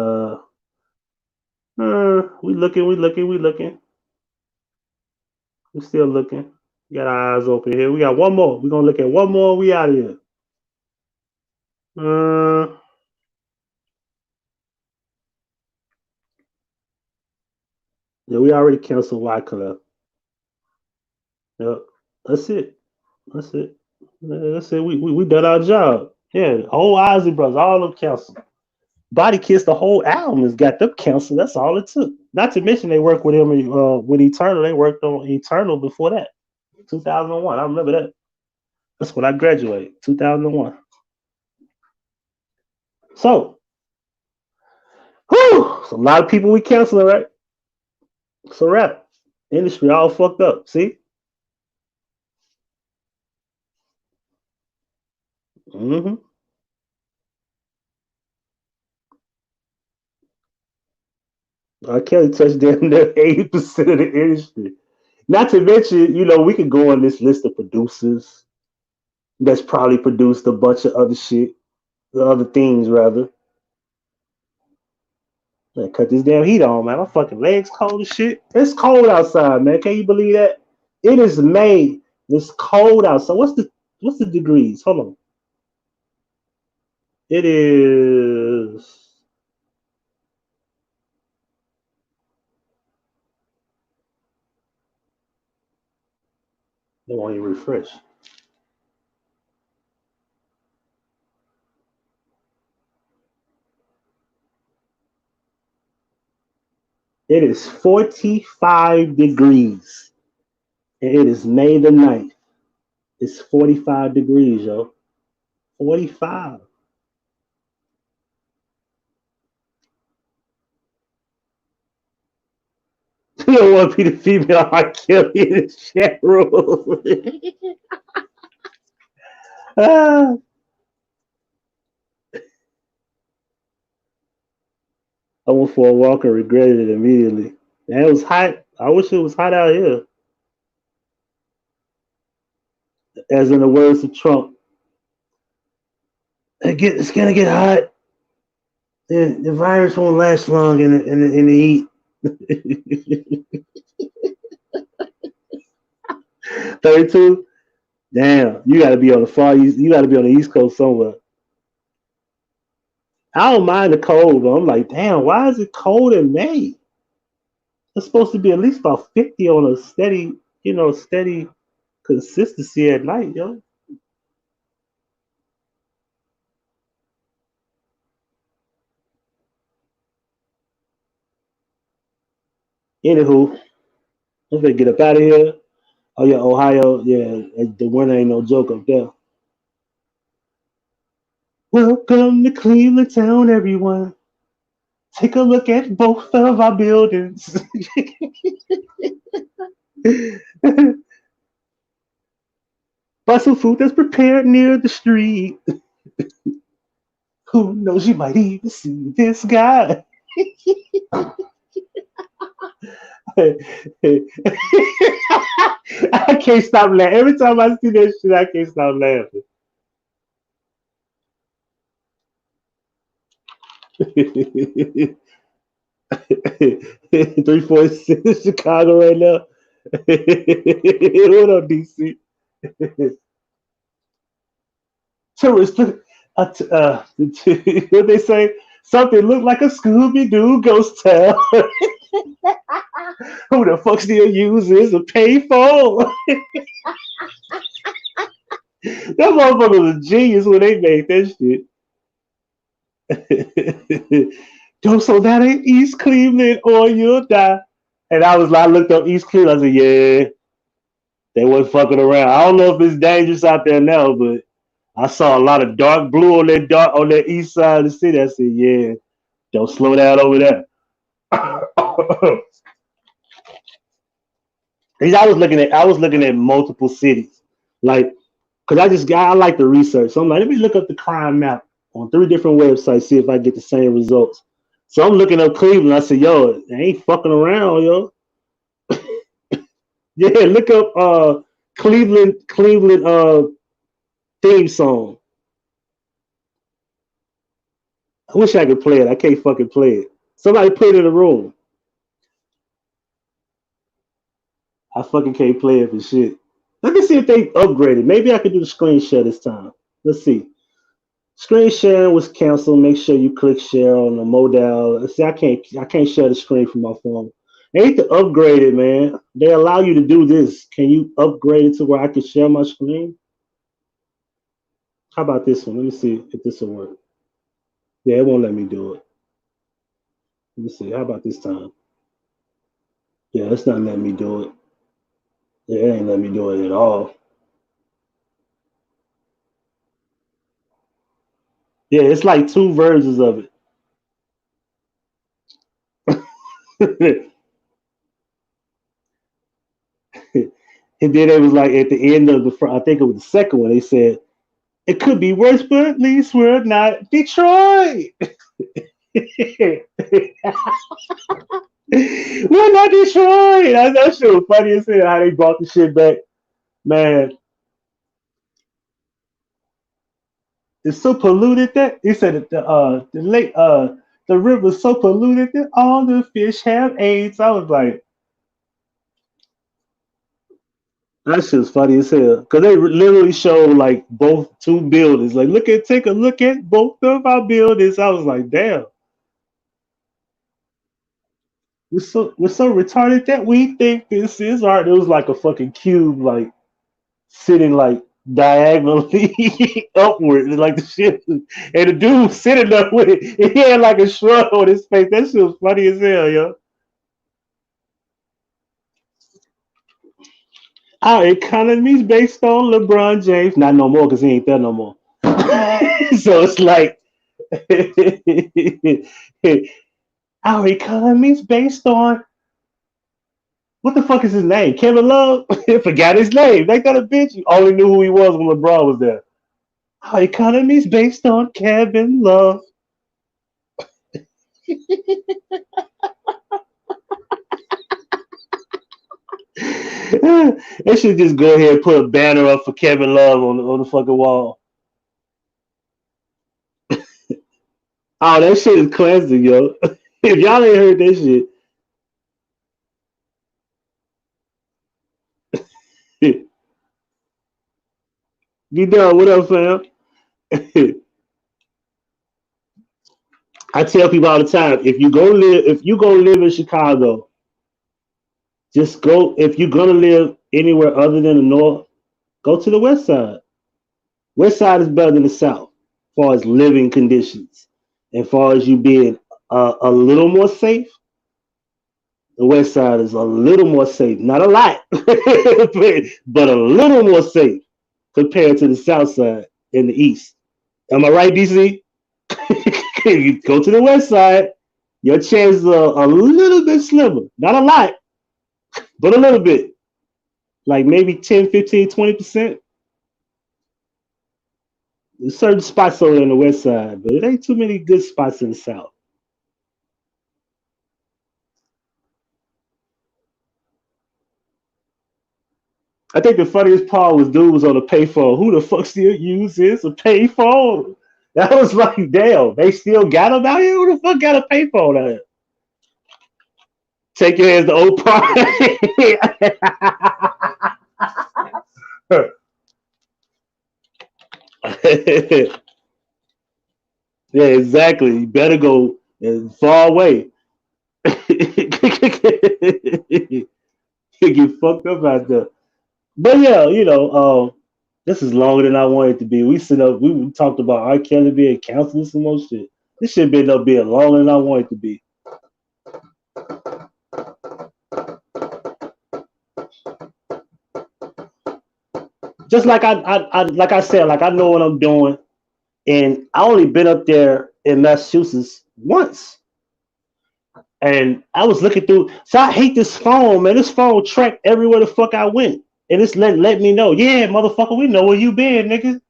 we looking. We still looking. We got our eyes open here. We got one more. We're gonna look at one more. We out of here. Yeah, we already canceled Wyclef. Yep. That's it. We done our job. Yeah, the whole Ozzy brothers, all of them canceled. Body Kiss, the whole album has got them canceled. That's all it took. Not to mention they worked with him with Eternal. They worked on Eternal before that. 2001. I remember that. That's when I graduated. 2001. So, it's a lot of people we canceling, right? It's a wrap. Industry all fucked up. See? Mm-hmm. R.Kelly touched damn near 80% of the industry. Not to mention, we could go on this list of producers that's probably produced a bunch of other shit, other things rather. Man, cut this damn heat on, man. My fucking legs cold as shit. It's cold outside, man. Can you believe that? It is May. It's cold outside. What's the degrees? Hold on. It is. They won't even refresh. It is 45 degrees. And it is May the 9th. It's 45 degrees, yo. 45. You don't want to be the female R.Kelly in the chat room. I went for a walk and regretted it immediately. And it was hot. I wish it was hot out here. As in the words of Trump, it's gonna get hot. The virus won't last long in the heat. 32. Damn, you got to be on the far east. You got to be on the East Coast somewhere. I don't mind the cold, but I'm like, damn, why is it cold in May? It's supposed to be at least about 50 on a steady consistency at night, yo. Anywho, I'm gonna get up out of here. Oh yeah, Ohio, yeah, the winter ain't no joke up there. Welcome to Cleveland town, everyone. Take a look at both of our buildings. Buy some food that's prepared near the street. Who knows, you might even see this guy. I can't stop laughing. Every time I see that shit, I can't stop laughing. 346 Chicago right now. What up, DC? Tourist, what they say? Something looked like a Scooby Doo ghost town. Who the fuck still uses a payphone? That motherfucker was a genius when they made that shit. Yo, so that ain't East Cleveland or you'll die. And I looked up East Cleveland. I said, yeah, they wasn't fucking around. I don't know if it's dangerous out there now, but I saw a lot of dark blue on that east side of the city. I said, yeah, don't slow down over there. I was looking at multiple cities, like, cause I like the research. So I'm like, let me look up the crime map on 3 different websites, see if I get the same results. So I'm looking up Cleveland. I said, yo, they ain't fucking around, yo. Yeah, look up Cleveland theme song. I wish I could play it. I can't fucking play it. Somebody put it in the room. I fucking can't play it for shit. Let me see if they upgraded. Maybe I could do the screen share this time. Let's see. Screen sharing was canceled. Make sure you click share on the modal. See, I can't share the screen from my phone. They need to upgrade it, man. They allow you to do this. Can you upgrade it to where I can share my screen? How about this one? Let me see if this will work. Yeah, it won't let me do it. Let me see. How about this time? Yeah, it's not letting me do it. Yeah, it ain't letting me do it at all. Yeah, it's like 2 versions of it. And then it was like at the end of I think it was the second one, they said, it could be worse, but at least we're not Detroit. We're not Detroit. That shit was funny as hell how they brought the shit back. Man, it's so polluted that he said that the lake the river's so polluted that all the fish have AIDS. I was like, that shit's funny as hell. Cause they literally showed like both 2 buildings. Like, take a look at both of our buildings. I was like, damn. We're so retarded that we think this is art. It was like a fucking cube, like sitting like diagonally upward, like the shit. And the dude sitting up with it, he had like a shrug on his face. That shit was funny as hell, yo. Our economy's based on LeBron James. Not no more because he ain't there no more. So it's like our economy's based on what the fuck is his name? Kevin Love? Forgot his name. They got a bitch. You only knew who he was when LeBron was there. Our economy's based on Kevin Love. They should just go ahead and put a banner up for Kevin Love on the fucking wall. Oh, that shit is classic, yo. If y'all ain't heard that shit. You done, what up, fam? I tell people all the time, if you go live in Chicago, just go. If you're gonna live anywhere other than the north, go to the west side. West side is better than the south, as far as living conditions, as far as you being a little more safe. The west side is a little more safe, not a lot, but a little more safe compared to the south side and the east. Am I right, DC? If you go to the west side, your chances are a little bit slimmer. Not a lot, but a little bit. Like maybe 10, 15, 20%. There's certain spots over on the west side, but it ain't too many good spots in the south. I think the funniest part was dude was on a payphone. Who the fuck still uses a payphone? That was like, damn, they still got them out here? Who the fuck got a payphone out here? Take your hands to old party. Yeah, exactly. You better go far away. You get fucked up out there. But yeah, this is longer than I wanted it to be. We talked about R.Kelly being canceled and some more shit. This shit ended up being longer than I wanted it to be. Just like I said, like I know what I'm doing, and I only been up there in Massachusetts once. And I was looking through. So I hate this phone, man. This phone tracked everywhere the fuck I went. And it's let me know. Yeah, motherfucker, we know where you been, nigga.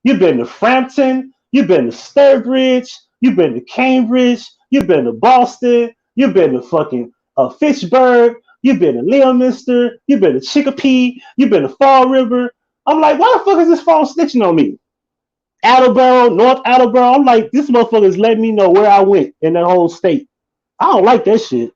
You been to Frampton. You been to Sturbridge. You been to Cambridge. You been to Boston. You been to fucking Fitchburg. You been to Leominster. You been to Chicopee. You been to Fall River. I'm like, why the fuck is this phone snitching on me? Attleboro, North Attleboro. I'm like, this motherfucker is letting me know where I went in that whole state. I don't like that shit.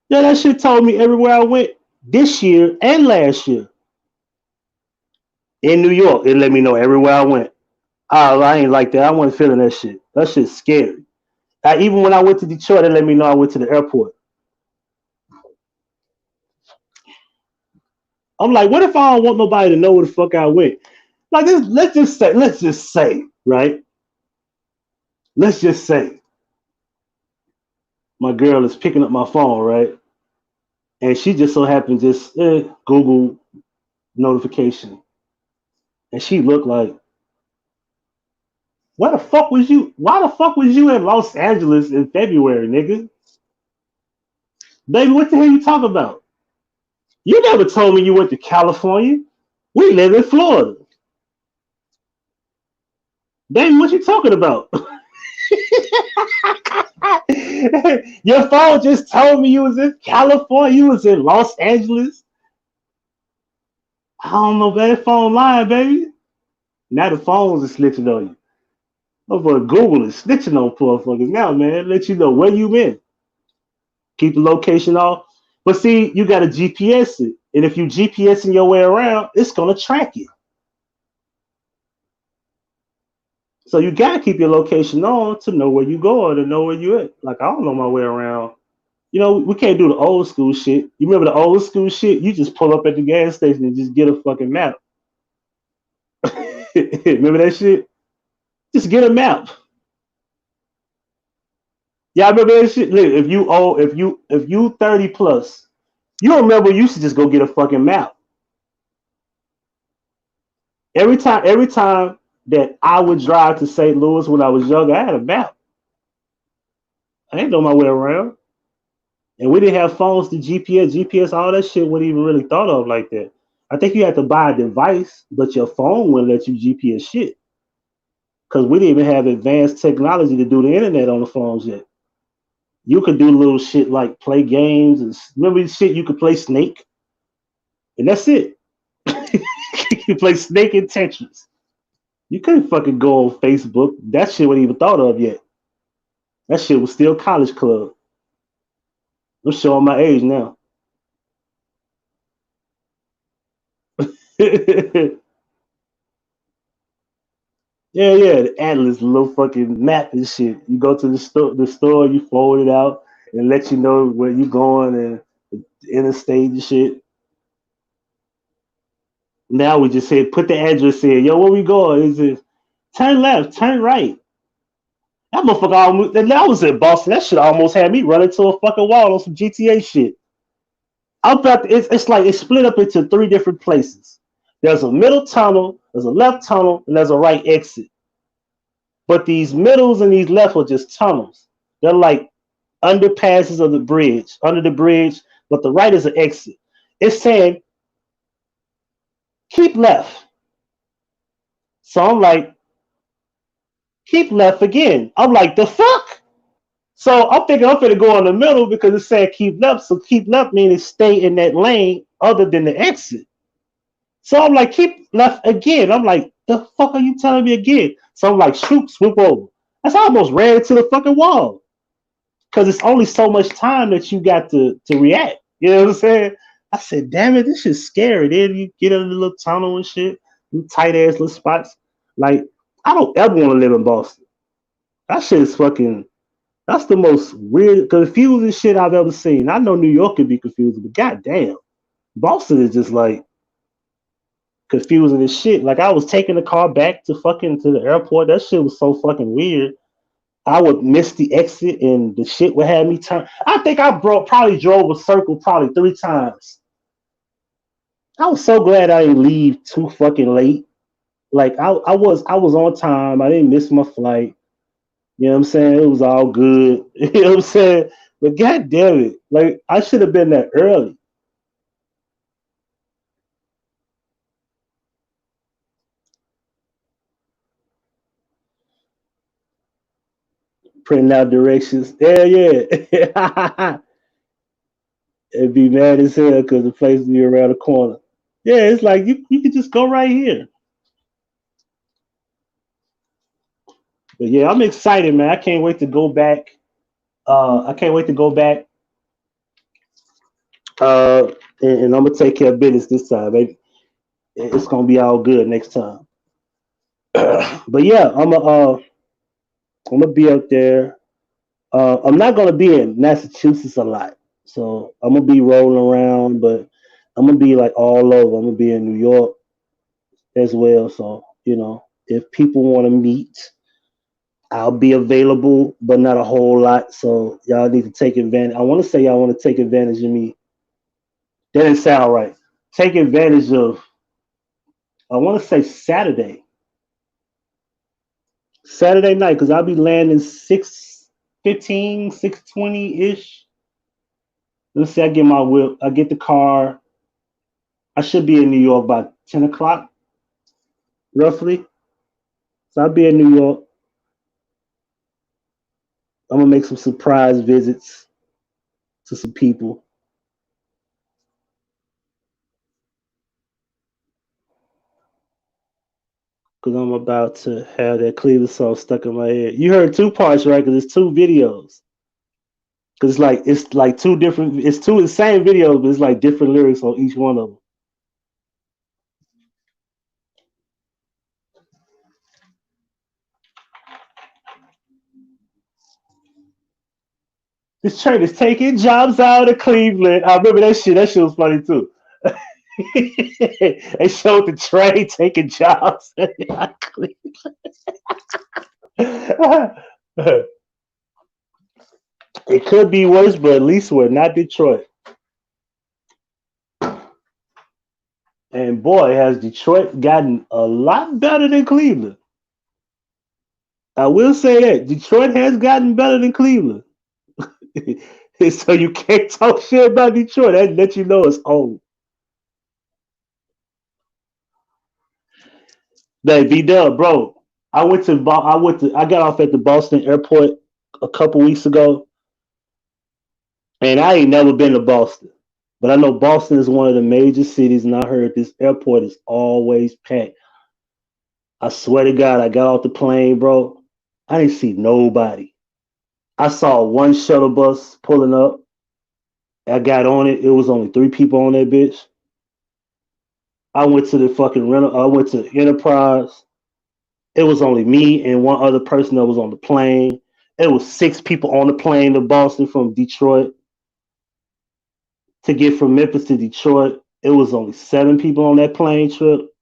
Yeah, that shit told me everywhere I went this year and last year. In New York, it let me know everywhere I went. Oh, I ain't like that. I wasn't feeling that shit. That shit's scary. Even when I went to Detroit, it let me know I went to the airport. I'm like, what if I don't want nobody to know where the fuck I went? Like this, let's just say, right? Let's just say my girl is picking up my phone, right? And she just so happened just Google notification. And she looked like, why the fuck was you? Why the fuck was you in Los Angeles in February, nigga? Baby, what the hell you talking about? You never told me you went to California. We live in Florida. Baby, what you talking about? Your phone just told me you was in California. You was in Los Angeles. I don't know, that phone lying, baby. Now the phones are snitching on you. Over Google is snitching on motherfuckers now, man. Let you know where you been. Keep the location off. But see, you got to GPS it. And if you GPSing your way around, it's going to track you. So you got to keep your location on to know where you going, to know where you at. Like, I don't know my way around. We can't do the old school shit. You remember the old school shit? You just pull up at the gas station and just get a fucking map. Remember that shit? Just get a map. Yeah, I remember that shit. Look, if you 30 plus, you remember you used to just go get a fucking map. Every time that I would drive to St. Louis when I was younger, I had a map. I didn't know my way around. And we didn't have phones to GPS, all that shit wasn't even really thought of like that. I think you had to buy a device, but your phone wouldn't let you GPS shit. Because we didn't even have advanced technology to do the internet on the phones yet. You could do little shit like play games and remember shit you could play Snake? And that's it. You play Snake and Tetris. You couldn't fucking go on Facebook. That shit wasn't even thought of yet. That shit was still College Club. I'm showing my age now. Yeah, the Atlas, little fucking map and shit. You go to the store, you forward it out and let you know where you going and the interstate and shit. Now we just said put the address in. Yo, where we going? Is it turn left, turn right? That motherfucker almost, that was in Boston. That shit almost had me running to a fucking wall on some GTA shit. It's like it's split up into three different places. There's a middle tunnel, there's a left tunnel, and there's a right exit. But these middles and these left are just tunnels. They're like underpasses of the bridge, under the bridge, but the right is an exit. It's saying keep left. So I'm like, keep left again. I'm like, the fuck? So I'm thinking I'm gonna go in the middle because it said keep left. So keep left means stay in that lane other than the exit. So I'm like, keep left again. I'm like, the fuck are you telling me again? So I'm like, swoop over. That's almost ran into the fucking wall. Because it's only so much time that you got to react. You know what I'm saying? I said, damn it, this shit's scary. Then you get in the little tunnel and shit, tight ass little spots. Like, I don't ever want to live in Boston. That shit is fucking. That's the most weird, confusing shit I've ever seen. I know New York can be confusing, but goddamn, Boston is just like confusing as shit. Like I was taking the car back to fucking to the airport. That shit was so fucking weird. I would miss the exit and the shit would have me turn. I think I probably drove a circle probably 3 times. I was so glad I didn't leave too fucking late. Like I was on time. I didn't miss my flight. You know what I'm saying? It was all good. You know what I'm saying? But god damn it. Like I should have been there early. Printing out directions. Yeah, yeah. It'd be mad as hell because the place would be around the corner. Yeah, it's like you could just go right here. But yeah, I'm excited, man. I can't wait to go back. I can't wait to go back. And I'm gonna take care of business this time, baby. It's gonna be all good next time. But yeah, I'm gonna be out there. I'm not gonna be in Massachusetts a lot, so I'm gonna be rolling around, but I'm gonna be like all over. I'm gonna be in New York as well. So if people want to meet, I'll be available, but not a whole lot. So y'all need to take advantage. I want to say y'all want to take advantage of me. That didn't sound right. Take advantage of. I want to say Saturday night, because I'll be landing 6:15, 6:20 ish. Let's say I get my whip, I get the car. I should be in New York by 10 o'clock, roughly. So I'll be in New York. I'm gonna make some surprise visits to some people. Because I'm about to have that Cleveland song stuck in my head. You heard 2 parts, right? Because it's 2 videos. Because it's like 2 different. It's 2 of the same videos, but it's like different lyrics on each one of them. This train is taking jobs out of Cleveland. I remember that shit. That shit was funny too. They showed the train taking jobs out of Cleveland. It could be worse, but at least we're not Detroit. And boy, has Detroit gotten a lot better than Cleveland. I will say that Detroit has gotten better than Cleveland. So you can't talk shit about Detroit. That let you know it's old. Like B Dub, bro. I got off at the Boston airport a couple weeks ago, and I ain't never been to Boston. But I know Boston is one of the major cities, and I heard this airport is always packed. I swear to God, I got off the plane, bro. I didn't see nobody. I saw one shuttle bus pulling up. I got on it. It was only 3 people on that bitch. I went to the fucking rental. I went to Enterprise. It was only me and one other person that was on the plane. It was 6 people on the plane to Boston from Detroit. To get from Memphis to Detroit, it was only 7 people on that plane trip.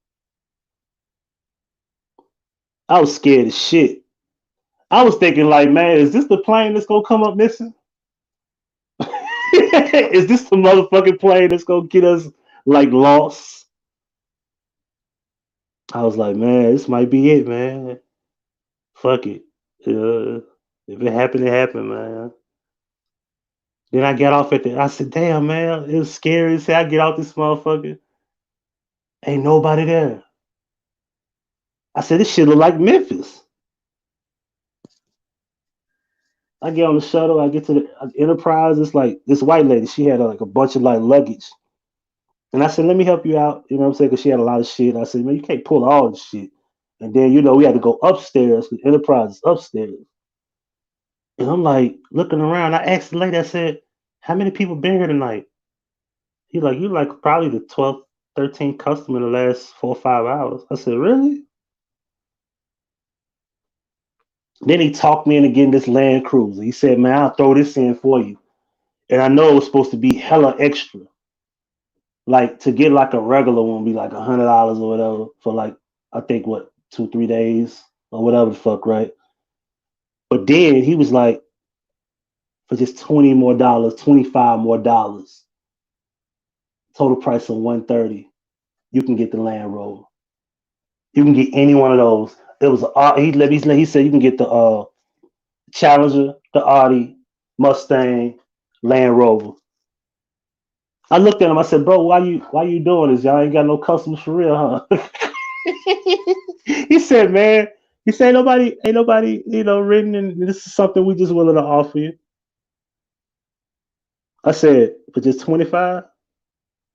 I was scared as shit. I was thinking like, man, is this the plane that's gonna come up missing? Is this the motherfucking plane that's gonna get us like lost? I was like, man, this might be it, man. Fuck it. If it happened, it happened, man. Then I got off at the. I said, damn, man, it was scary. Say I get out this motherfucker, ain't nobody there. I said, this shit look like Memphis. I get on the shuttle. I get to the Enterprise. It's like this white lady. She had like a bunch of like luggage. And I said, let me help you out. You know what I'm saying? Because she had a lot of shit. I said, man, you can't pull all this shit. And then, we had to go upstairs because Enterprise is upstairs. And I'm like looking around. I asked the lady, I said, how many people been here tonight? He like, you like probably the 12th, 13th customer in the last 4 or 5 hours. I said, really? Then he talked me into getting this Land Cruiser. He said, man, I'll throw this in for you. And I know it was supposed to be hella extra. Like to get like a regular one would be like $100 or whatever for like, I think what, 2, 3 days or whatever the fuck, right? But then he was like, for just $20 more, $25 more, total price of $130, you can get the Land Rover. You can get any one of those. It was he said you can get the Challenger, the Audi, Mustang, Land Rover. I looked at him. I said, "Bro, why you doing this? Y'all ain't got no customers for real, huh?" He said, "Man, he said ain't nobody, written, and this is something we just willing to offer you." I said, "For just 25?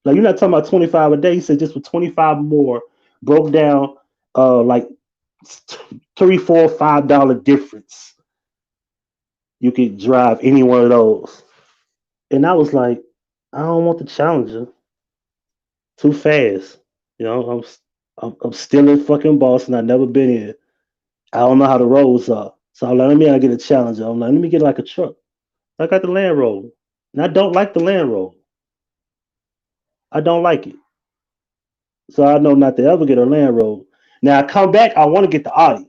Like you're not talking about 25 a day." He said, "Just for 25 more, broke down, like $3, $4, $5 difference. You could drive any one of those." And I was like, "I don't want the Challenger. Too fast. I'm still in fucking Boston. I've never been here. I don't know how the roads are. So I'm like, let me get a Challenger. I'm like, let me get like a truck. I got the Land Rover. And I don't like the Land Rover. I don't like it. So I know not to ever get a Land Rover. Now I come back, I want to get the Audi.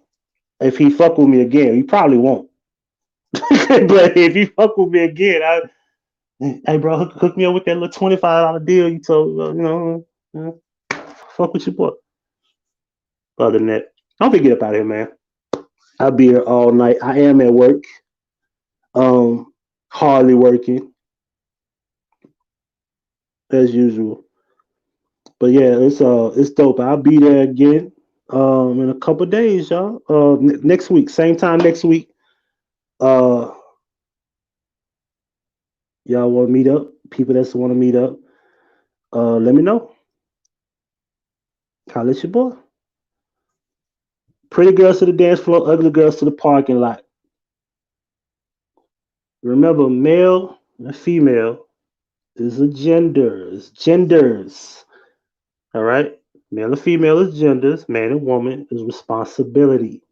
If he fuck with me again, he probably won't. But if he fuck with me again, hey bro, hook me up with that little $25 deal you told, fuck with your boy. Other than that, don't be get up out of here, man. I'll be here all night. I am at work. Um, hardly working as usual. But yeah, it's dope. I'll be there again in a couple of days, y'all. Next week, same time next week. Uh, y'all want to meet up? People that want to meet up, let me know. Holla at your boy. Pretty girls to the dance floor, ugly girls to the parking lot. Remember, male and female is a gender. It's genders. All right? Male and female is genders. Man and woman is responsibility.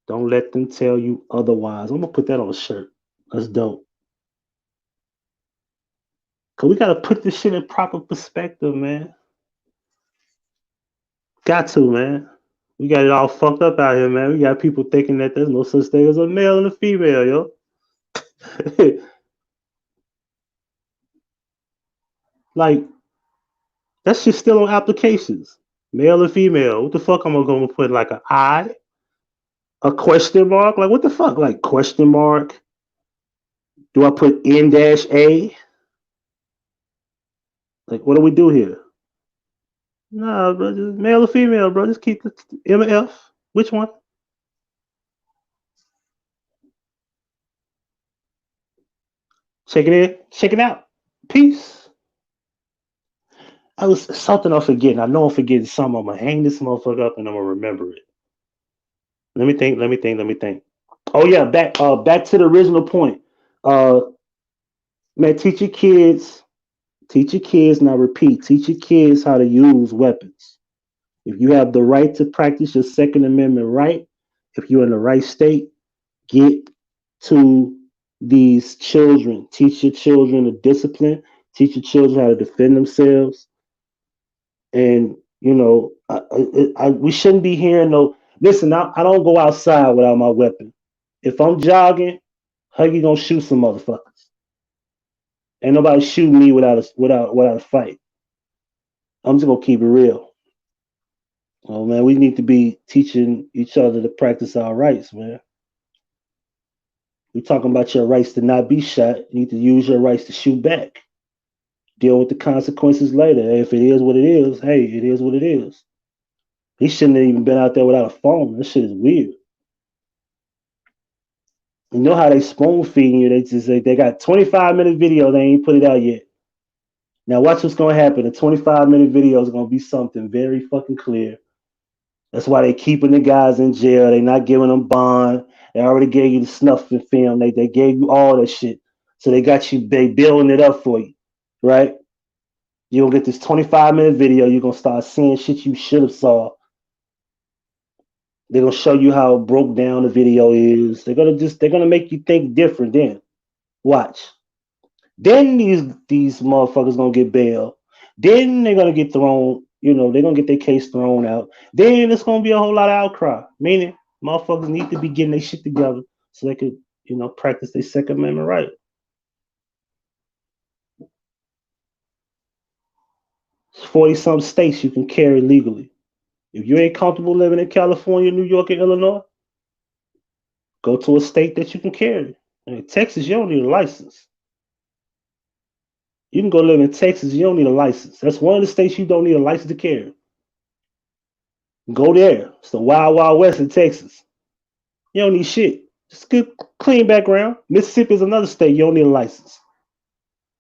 Don't let them tell you otherwise. I'm gonna put that on a shirt. That's dope. Cause we gotta put this shit in proper perspective, man. Got to, man. We got it all fucked up out here, man. We got people thinking that there's no such thing as a male and a female, yo. Like that shit's still on applications. Male and female. What the fuck am I gonna put like an I? A question mark? Like what the fuck? Like question mark? Do I put N dash A? Like what do we do here? Nah, bro, just male or female, bro. Just keep the M and F. Which one? Check it in. Check it out. Peace. I was something I'm forgetting. I know I'm forgetting something. I'm gonna hang this motherfucker up and I'm gonna remember it. Let me think. Let me think. Let me think. Oh yeah, back to the original point. Uh, man, teach your kids. Now repeat, teach your kids how to use weapons. If you have the right to practice your Second Amendment right, if you're in the right state, get to these children. Teach your children the discipline. Teach your children how to defend themselves. And we shouldn't be hearing no. Listen, I don't go outside without my weapon. If I'm jogging, Huggie gonna shoot some motherfuckers. Ain't nobody shooting me without a fight. I'm just gonna keep it real. Oh man, we need to be teaching each other to practice our rights, man. We're talking about your rights to not be shot. You need to use your rights to shoot back. Deal with the consequences later. If it is what it is, hey, it is what it is. He shouldn't have even been out there without a phone. That shit is weird. You know how they spoon feeding you? They just say they got 25-minute video. They ain't put it out yet. Now watch what's gonna happen. The 25-minute video is gonna be something very fucking clear. That's why they keeping the guys in jail. They not giving them bond. They already gave you the snuff and film. They gave you all that shit. So they building it up for you, right? You're gonna get this 25-minute video. You're gonna start seeing shit you should have saw. They're gonna show you how broke down the video is. They're gonna make you think different. Then watch. Then these motherfuckers gonna get bailed. Then they're gonna get thrown. You know, they're gonna get their case thrown out. Then it's gonna be a whole lot of outcry. Meaning, motherfuckers need to be getting their shit together so they could, you know, practice their Second Amendment right. 40 some states you can carry legally. If you ain't comfortable living in California, New York, and Illinois, go to a state that you can carry. In Texas, you don't need a license. You can go live in Texas, you don't need a license. That's one of the states you don't need a license to carry. Go there. It's the wild, wild west in Texas. You don't need shit. Just good, clean background. Mississippi is another state you don't need a license.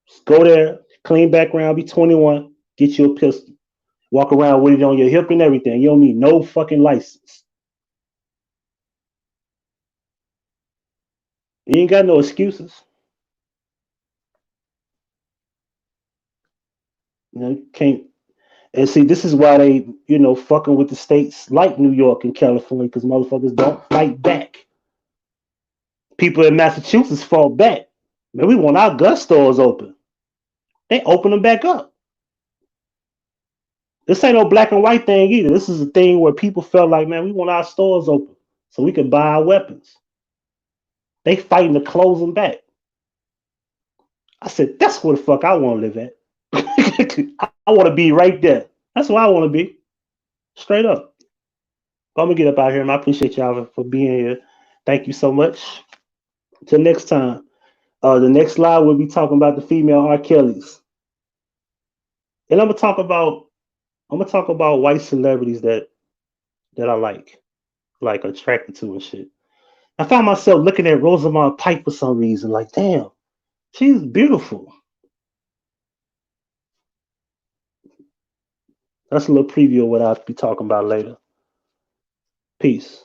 Just go there, clean background, be 21, get you a pistol. Walk around with it on your hip and everything. You don't need no fucking license. You ain't got no excuses. You know, you can't. And see, this is why they, you know, fucking with the states like New York and California, because motherfuckers don't fight back. People in Massachusetts fought back. Man, we want our gun stores open. They open them back up. This ain't no black and white thing either. This is a thing where people felt like, man, we want our stores open so we can buy our weapons. They fighting to close them back. I said, that's where the fuck I want to live at. I want to be right there. That's where I want to be. Straight up. I'm going to get up out here, and I appreciate y'all for being here. Thank you so much. Till next time. The next slide, we'll be talking about the female R.Kellys. And I'm gonna talk about white celebrities that I like attracted to and shit. I found myself looking at Rosamund Pike for some reason, like, damn, she's beautiful. That's a little preview of what I'll be talking about later. Peace.